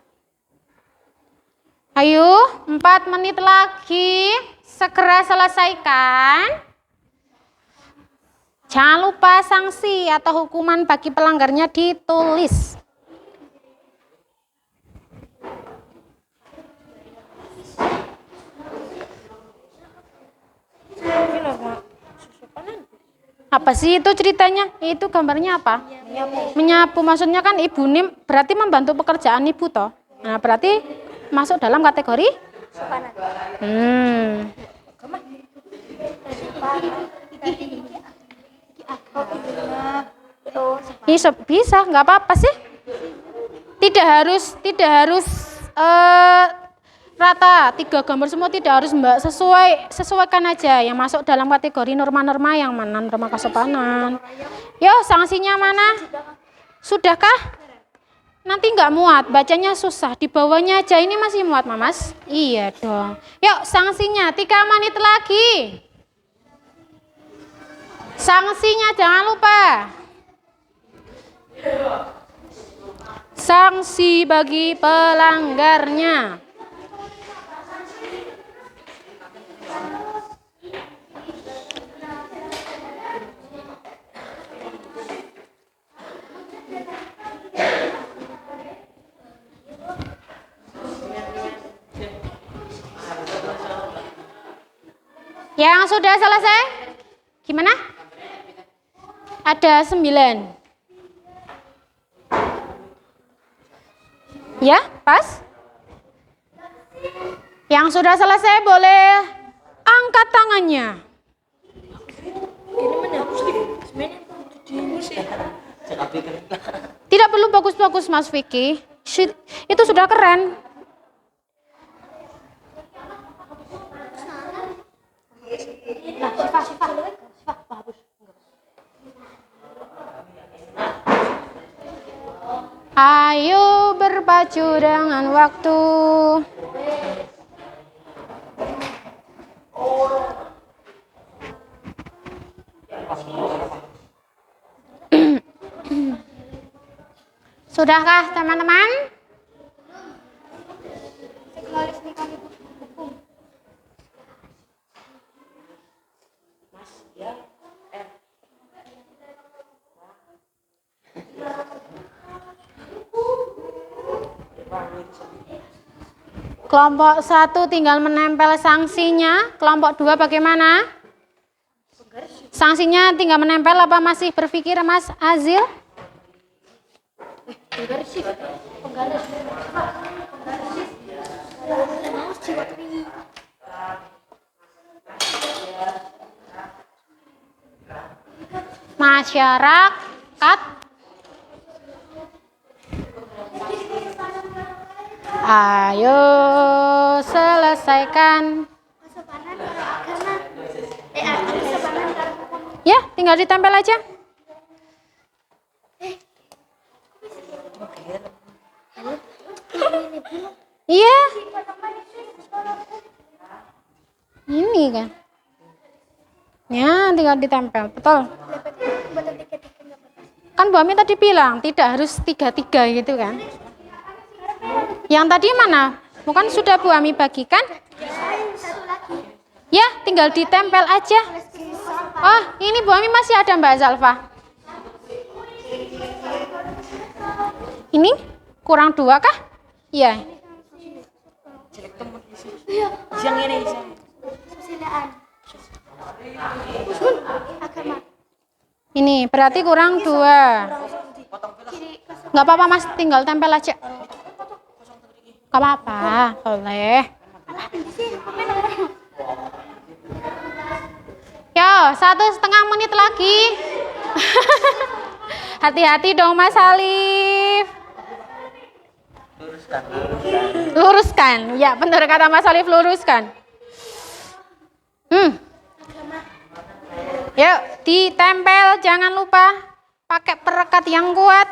Ayo, 4 menit lagi. Segera selesaikan. Jangan lupa sanksi atau hukuman bagi pelanggarnya ditulis. Ini norma kesopanan. Apa sih itu ceritanya? Itu gambarnya apa? Menyapu. Maksudnya kan ibu ini berarti membantu pekerjaan ibu toh. Nah, berarti masuk dalam kategori Kesopanan. Bisa, nggak apa-apa sih. Tidak harus rata 3 gambar semua, tidak harus Mbak, sesuaikan aja yang masuk dalam kategori norma-norma yang mana norma kesopanan. Yo, sanksinya mana? Sudahkah? Nanti nggak muat, bacanya susah, di bawahnya aja. Ini masih muat, Mamas? Iya dong. Yuk, sanksinya 3 menit lagi. Sanksinya jangan lupa. Sanksi bagi pelanggarnya. Yang sudah selesai? Gimana? Ada 9. Ya, pas? Yang sudah selesai boleh angkat tangannya. Tidak perlu bagus-bagus, Mas Vicky. Itu sudah keren. Ayo berpacu dengan waktu. Sudahkah teman-teman? Kelompok 1 tinggal menempel sanksinya. Kelompok 2 bagaimana? Sanksinya tinggal menempel apa masih berpikir, Mas Azil? Masyarakat. Ayo selesaikan. Ya, tinggal ditempel aja. Iya. Ini kan. Ya, tinggal ditempel, betul. Kan Bu Ami tadi bilang tidak harus 3-3 gitu kan. Yang tadi mana? Bukan sudah Bu Ami bagikan? Ya, tinggal ditempel aja. Oh, ini Bu Ami masih ada Mbak Zalfa. Ini kurang 2 kah? Iya. Siang ini. Kesusilaan. Agama. Ini berarti kurang 2. Nggak apa-apa Mas, tinggal tempel aja. Nggak apa-apa, boleh. Yo, 1,5 menit lagi. Hati-hati dong Mas Alif. Luruskan. Ya, benar kata Mas Alif, luruskan. Yuk, ditempel, jangan lupa pakai perekat yang kuat.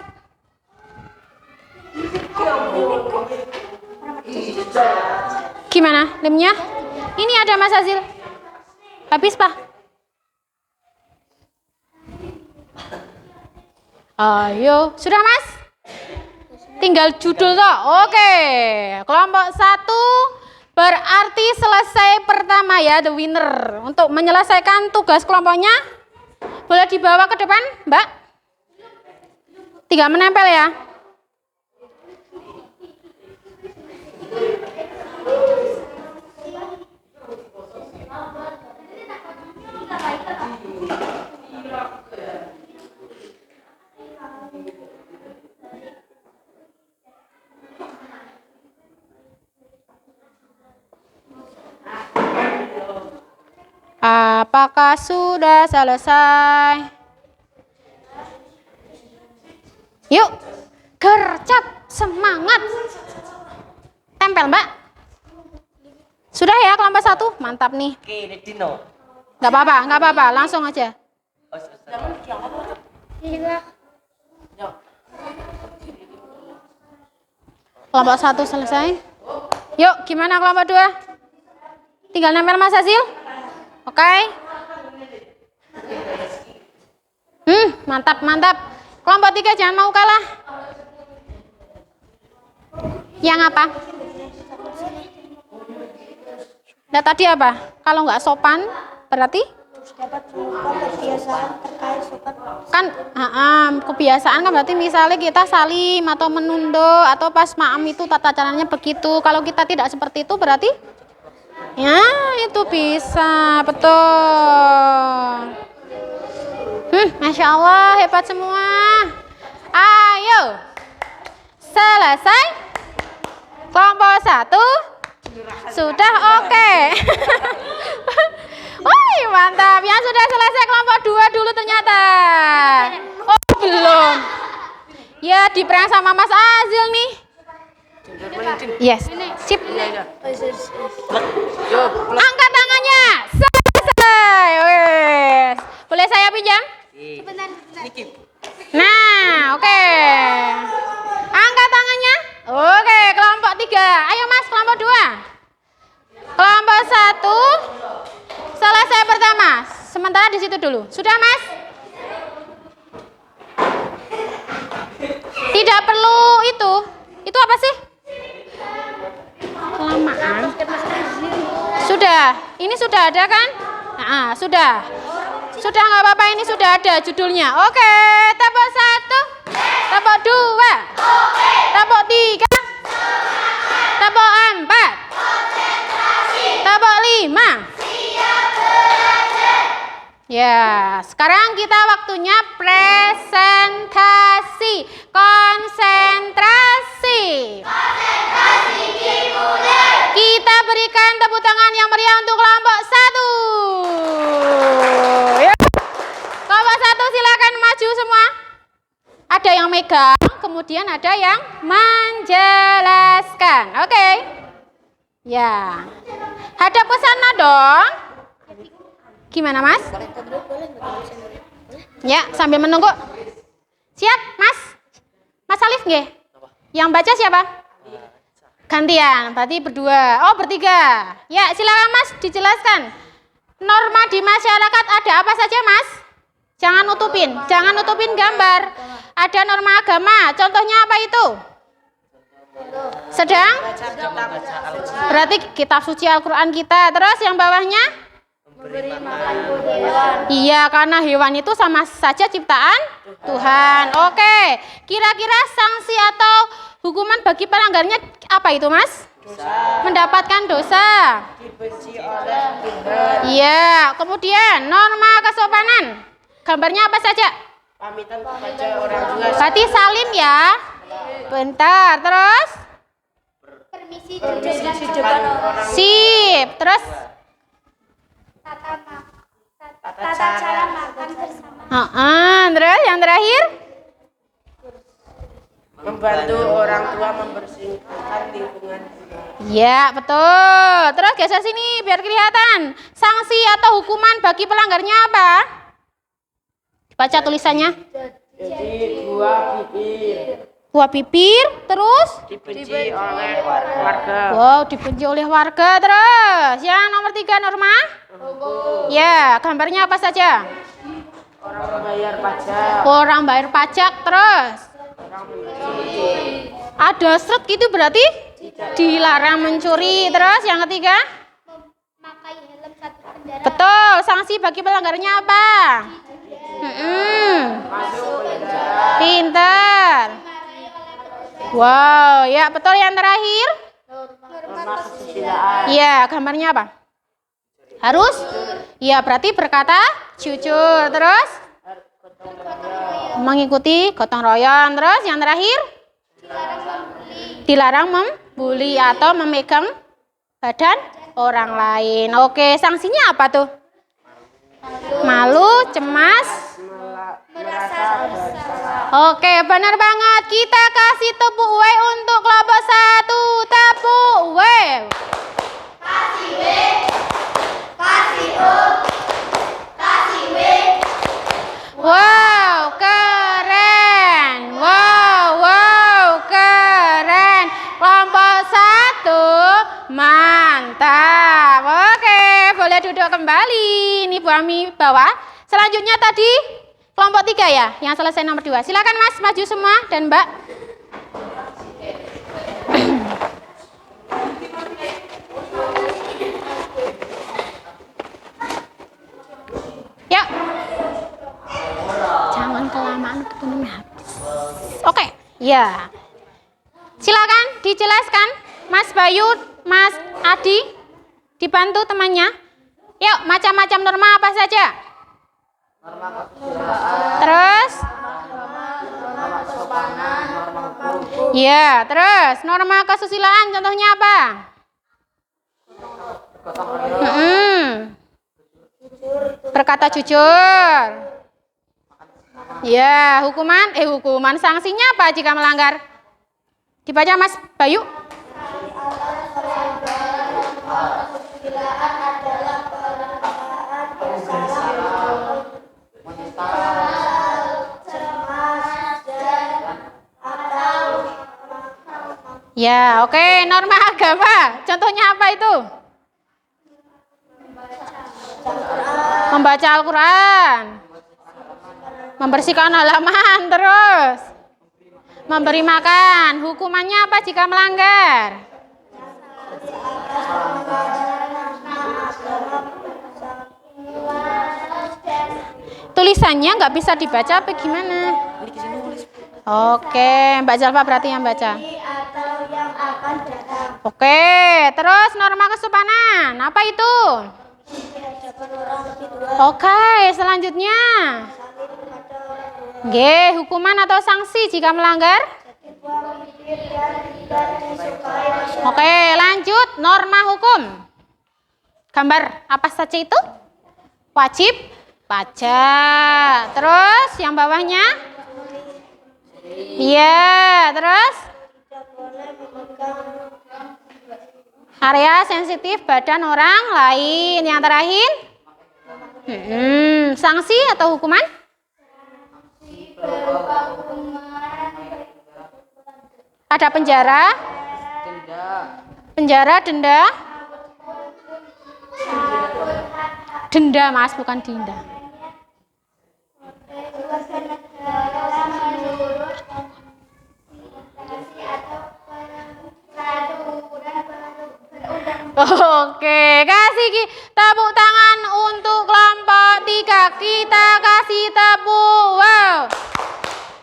Gimana lemnya? Ini ada Mas Azil. Habis Pak? Ayo, sudah Mas? Tinggal judul toh. Oke. Kelompok 1 berarti selesai pertama ya, the winner. Untuk menyelesaikan tugas kelompoknya, boleh dibawa ke depan, Mbak. 3 menempel ya. Apakah sudah selesai? Yuk, gercep, semangat. Tempel, Mbak. Sudah ya kelompok 1? Mantap nih. Oke, ini Dino. Nggak apa-apa, langsung aja. Kelompok 1 selesai. Yuk, gimana kelompok 2? Tinggal nempel Mas Azil. Oke. Mantap. Kelompok 3 jangan mau kalah. Yang apa? Nah, tadi apa? Kalau nggak sopan, berarti? Dapat melakukan kebiasaan terkait sopan. Kan kebiasaan kan berarti misalnya kita salim atau menunduk atau pas maam itu tata caranya begitu. Kalau kita tidak seperti itu berarti ya itu bisa, betul. Masya Allah, hebat semua. Ayo, selesai. Kelompok 1 sudah oke. Wih, mantap. Yang sudah selesai kelompok 2 dulu ternyata. Oh, belum. Ya, diprank sama Mas Azil nih. Yes, sip. Angkat tangannya. Selesai. Wes. Boleh saya pinjam? Sebentar. Nah, oke. Angkat tangannya. Oke, kelompok 3. Ayo Mas, kelompok 2. Kelompok 1 selesai pertama. Sementara di situ dulu. Sudah, Mas? Tidak perlu itu. Itu apa sih? Kelamaan. Sudah. Ini sudah ada kan? Nah, sudah. Sudah nggak apa-apa, ini sudah ada judulnya. Oke, tepuk 1, tepuk 2, tepuk 3, tepuk 4, tepuk 5. Ya, sekarang kita waktunya presentasi. Konsentrasi. Kita berikan tepuk tangan yang meriah untuk kelompok 1. Ya. Kelompok 1 silakan maju semua. Ada yang megang, kemudian ada yang menjelaskan. Oke. Ya. Hadap ke sana dong. Gimana, Mas? Ya, sambil menunggu. Siap, Mas? Mas Alif nggih? Yang baca siapa? Gantian, berarti berdua. Oh, bertiga. Ya, silakan Mas, dijelaskan. Norma di masyarakat ada apa saja, Mas? Jangan nutupin gambar. Ada norma agama, contohnya apa itu? Sedang? Berarti kitab suci Al-Quran kita. Terus yang bawahnya? Memberi makan hewan. Iya, karena hewan itu sama saja ciptaan Tuhan. Oke, kira-kira sanksi atau hukuman bagi pelanggarnya apa itu, Mas? Mendapatkan dosa. Dibenci oleh Tuhan. Iya, kemudian norma kesopanan. Gambarnya apa saja? Pamitan kepada orang tua. Berarti salim ya. Bentar, terus? Permisi Permisi di depan orang. Sip, terus? tata cara makan bersama. Terus yang terakhir? Membantu orang tua membersihkan lingkungan. Ya, betul. Terus geser sini biar kelihatan. Sanksi atau hukuman bagi pelanggarnya apa? Baca tulisannya. Jadi buah bibir. Buah bibir, terus? Dibenci oleh warga. Wow, dibenci oleh warga. Terus, yang nomor 3 norma? Ya, gambarnya apa saja? Orang membayar pajak. Orang bayar pajak, terus? Orang mencuri. Ada seret gitu berarti? Dilarang mencuri. Terus, yang ketiga? Memakai helm saat berkendara. Betul, sanksi bagi pelanggarnya apa? Masuk penjara. Pintar. Wow, ya betul yang terakhir? Norma kesusilaan. Iya, gambarnya apa? Harus? Iya, berarti berkata jujur. Terus? Mengikuti gotong royong. Terus yang terakhir? Dilarang membuli atau memegang badan orang lain. Oke, sanksinya apa tuh? Malu, cemas. Merasa bersalah. Oke, benar banget. Kita kasih tepuk W untuk kelompok 1. Tepuk W. Wow, keren. Wow, keren. Kelompok 1, mantap. Oke, boleh duduk kembali. Ini Bu Ami bawa. Selanjutnya tadi kelompok 3 ya, yang selesai nomor 2. Silakan Mas, maju semua dan Mbak. Yuk. Jangan kelamaan ketemunya habis. Oke, ya. Silakan dijelaskan Mas Bayu, Mas Adi, dibantu temannya. Yuk, macam-macam norma apa saja? Terus? Ya, terus norma kesusilaan contohnya apa? Berkata jujur. Ya, hukuman sanksinya apa jika melanggar? Dibaca Mas Bayu. Ya, oke. Norma agama. Contohnya apa itu? Membaca Al-Quran. Membersihkan halaman. Terus? Memberi makan. Hukumannya apa jika melanggar? Tulisannya nggak bisa dibaca apa gimana? Oke, Mbak Jalfa berarti yang baca. Atau yang akan datang. Oke, terus norma kesopanan. Apa itu? Oke, selanjutnya. G, hukuman atau sanksi jika melanggar? Oke, lanjut. Norma hukum. Gambar apa saja itu? Wajib pajak. Terus yang bawahnya? Iya, terus? Area sensitif badan orang lain. Yang terakhir? Sanksi atau hukuman? Ada penjara? Penjara, denda? Denda, Mas, bukan dinda. Oke, kasih tepuk tangan untuk kelompok 3. Kita kasih tepuk. Wow.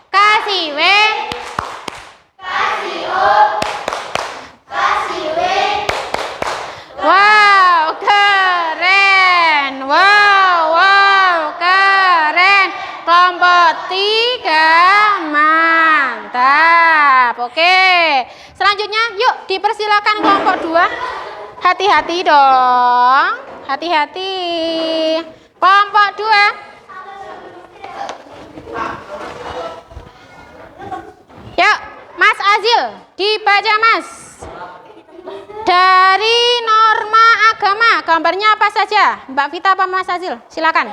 Kasih W. Kasih O. Kasih W. dipersilakan kelompok 2. Hati-hati dong. Hati-hati. Kelompok 2. Yuk, Mas Azil, dibaca Mas. Dari norma agama, gambarnya apa saja? Mbak Vita apa Mas Azil? Silakan.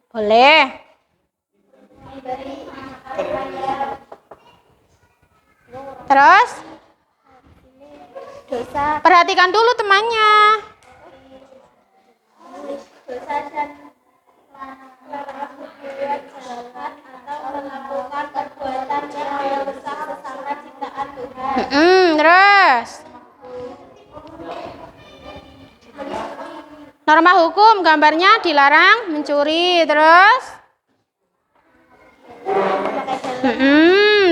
Boleh. Terus? Dosa, Perhatikan dulu temannya. dosa dan melarang berbuat jahat atau melakukan perbuatan yang merusak sesama ciptaan Tuhan. Terus? Norma hukum gambarnya dilarang mencuri. Terus?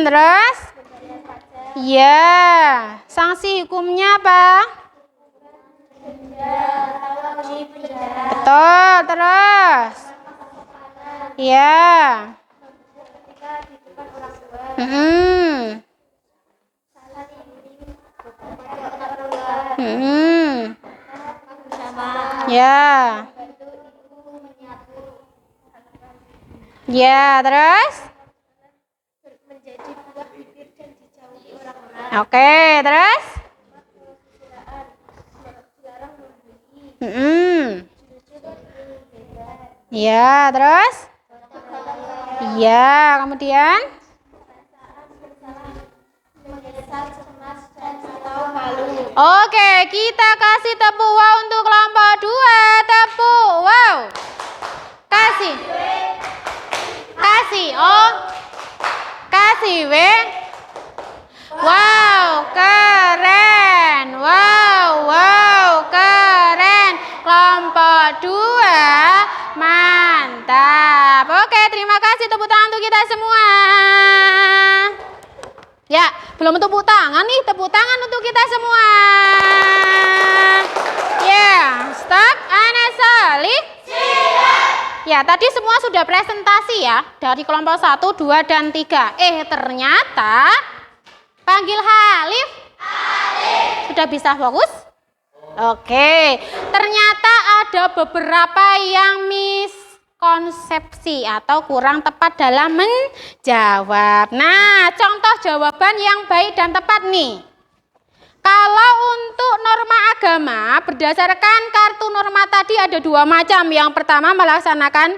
Terus? Ya, sanksi hukumnya apa? Betul, terus? Ya. Ya. Ya, terus? Oke, terus? Ya, terus? Ya, kemudian? Oke, kita kasih tepuk wow untuk kelompok 2. Tepuk wow. Kasih. Kasih O. Kasih W. Wow, keren. Wow, keren. Kelompok 2 mantap. Oke, terima kasih, tepuk tangan untuk kita semua. Ya, belum tepuk tangan nih, tepuk tangan untuk kita semua. Ya, stop, Anas Salih. Ya, tadi semua sudah presentasi ya, dari kelompok 1, 2, dan 3. Ternyata panggil Halif. Sudah bisa fokus? Oke, ternyata ada beberapa yang miskonsepsi atau kurang tepat dalam menjawab. Nah, contoh jawaban yang baik dan tepat nih. Kalau untuk norma agama, berdasarkan kartu norma tadi ada 2 macam. Yang pertama melaksanakan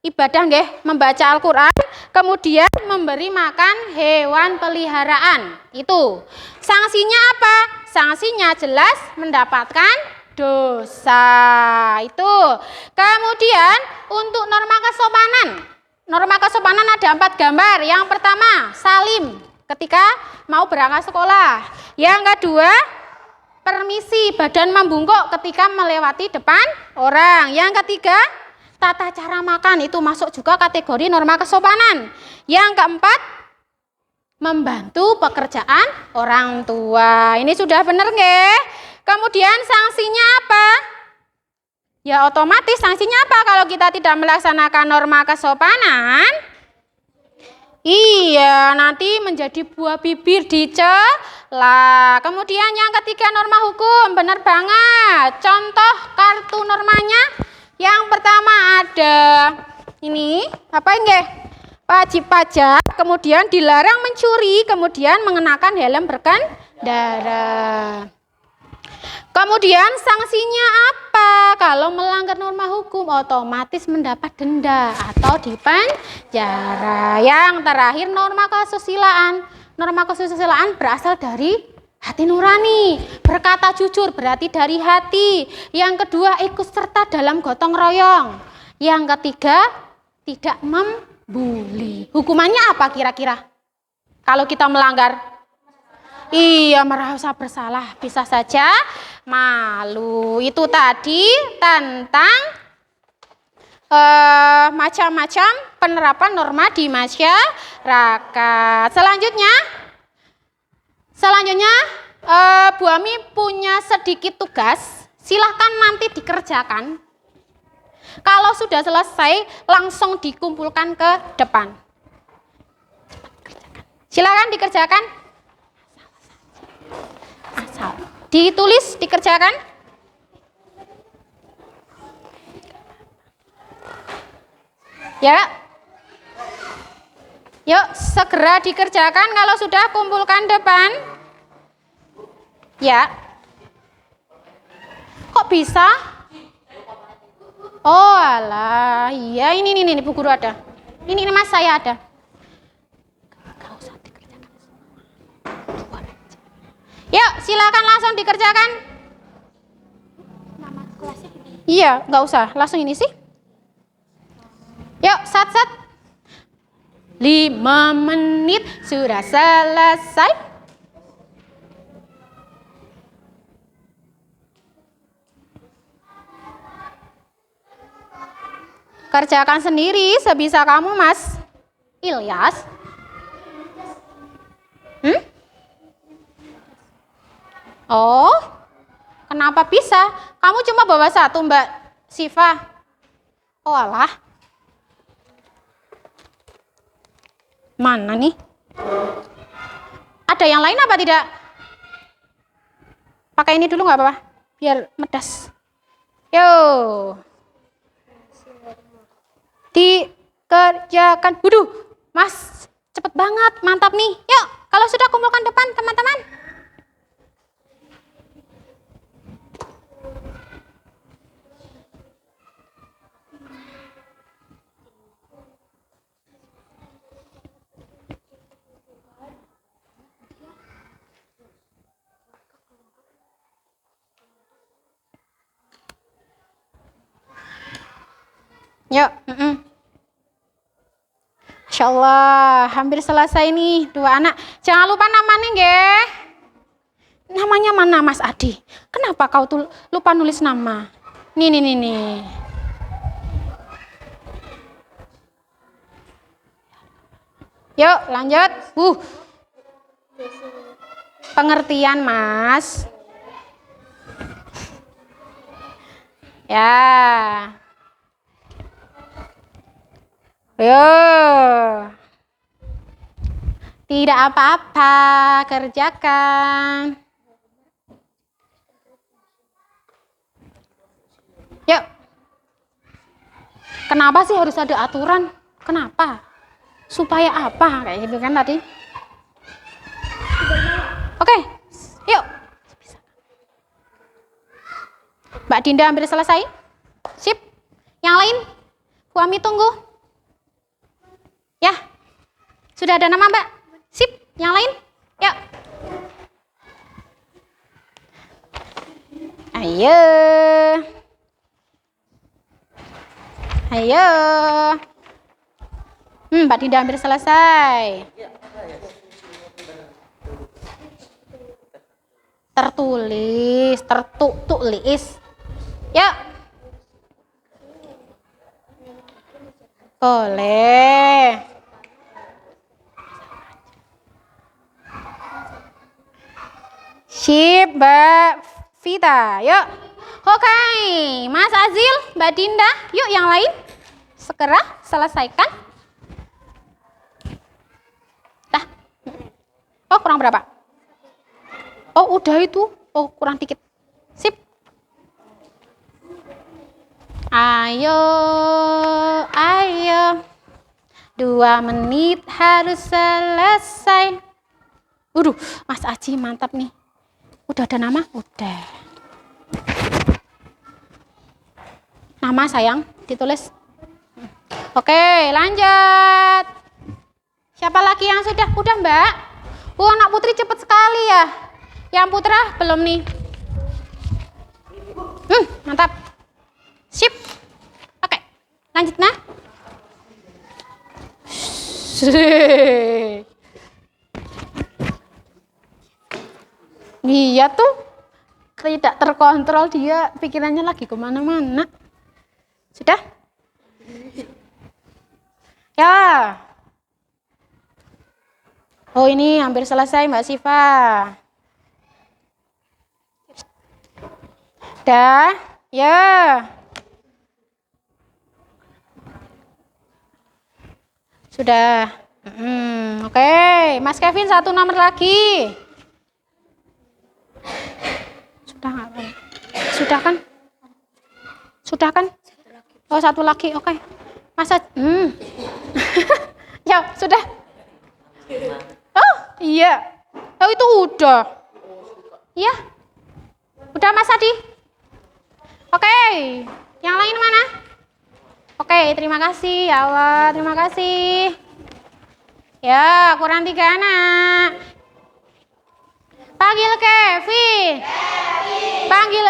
ibadah nggih, membaca Al-Qur'an, kemudian memberi makan hewan peliharaan. Itu. Sanksinya apa? Sanksinya jelas mendapatkan dosa. Itu. Kemudian untuk norma kesopanan. Norma kesopanan ada 4 gambar. Yang pertama, salim ketika mau berangkat sekolah. Yang kedua, permisi, badan membungkuk ketika melewati depan orang. Yang ketiga, tata cara makan, itu masuk juga kategori norma kesopanan. Yang keempat, membantu pekerjaan orang tua. Ini sudah benar nggih? Kemudian sanksinya apa? Ya otomatis sanksinya apa kalau kita tidak melaksanakan norma kesopanan? Iya, nanti menjadi buah bibir dicela. Kemudian yang ketiga norma hukum, benar banget. Contoh kartu normanya, yang pertama ada ini, apa nggih? Wajib pajak, kemudian dilarang mencuri, kemudian mengenakan helm berkendara. Kemudian sanksinya apa? Kalau melanggar norma hukum otomatis mendapat denda atau dipenjara. Yang terakhir norma kesusilaan. Norma kesusilaan berasal dari hati nurani, berkata jujur berarti dari hati. Yang kedua ikut serta dalam gotong royong. Yang ketiga tidak membuli. Hukumannya apa kira-kira? Kalau kita melanggar? Iya, merasa bersalah, bisa saja malu. Itu tadi tentang macam-macam penerapan norma di masyarakat. Selanjutnya Bu Ami punya sedikit tugas, silahkan nanti dikerjakan. Kalau sudah selesai langsung dikumpulkan ke depan. Silakan dikerjakan. Ditulis, dikerjakan. Ya. Yuk, segera dikerjakan. Kalau sudah, kumpulkan depan. Ya. Kok bisa? Oh alah, iya ini Bu Guru ada. Ini Mas saya ada. Yuk, silakan langsung dikerjakan. Iya, nggak usah, langsung ini sih. Yuk, sat. 5 menit sudah selesai. Kerjakan sendiri sebisa kamu, Mas Ilyas. Oh, kenapa bisa? Kamu cuma bawa 1, Mbak Siva. Oh alah. Mana nih? Ada yang lain apa tidak? Pakai ini dulu nggak apa-apa, biar medas. Yo. Dikerjakan. Waduh, Mas, cepet banget, mantap nih. Yuk, kalau sudah kumpulkan depan, teman-teman. Yuk, Masya Allah, hampir selesai nih 2 anak. Jangan lupa namanya, nggih. Namanya mana, Mas Adi? Kenapa kau lupa nulis nama? Nih. Yuk, lanjut. Pengertian, Mas. Ya. Yo. Tidak apa-apa, kerjakan. Yuk. Kenapa sih harus ada aturan? Kenapa? Supaya apa? Kayak gitu kan tadi. Oke, yuk. Mbak Dinda hampir selesai. Sip. Yang lain? Bu Ami tunggu. Ya, sudah ada nama Mbak? Sip, yang lain? Yuk. Ayo. Mbak Dinda hampir selesai. Tertulis, tertulis. Yuk. Boleh. Sip, Mbak Vita. Yuk. Oke, Mas Azil, Mbak Dinda. Yuk yang lain. Segera selesaikan. Dah. Oh, kurang berapa? Oh, udah itu. Oh, kurang dikit. Sip. Ayo. 2 menit harus selesai. Mas Aji mantap nih. Udah ada nama? Udah. Nama sayang, ditulis. Oke, lanjut. Siapa lagi yang sudah? Udah, Mbak. Anak Putri cepet sekali ya. Yang Putra belum nih. Mantap. Sip. Oke, lanjut nah. Iya tuh, tidak terkontrol dia, pikirannya lagi kemana-mana. Sudah? Ya. Oh ini hampir selesai Mbak Siva. Dah, ya. Sudah. Oke, Mas Kevin 1 nomor lagi. Sudah kan? Sudah kan? Oh, satu lagi. Oke. Masa ya, sudah. Oh, iya. Oh, itu udah. Iya. Udah Mas Adi? Oke. Yang lain mana? Oke, terima kasih. Ya Allah, terima kasih. Ya, kurang 3 anak. Panggil Kevin. Panggil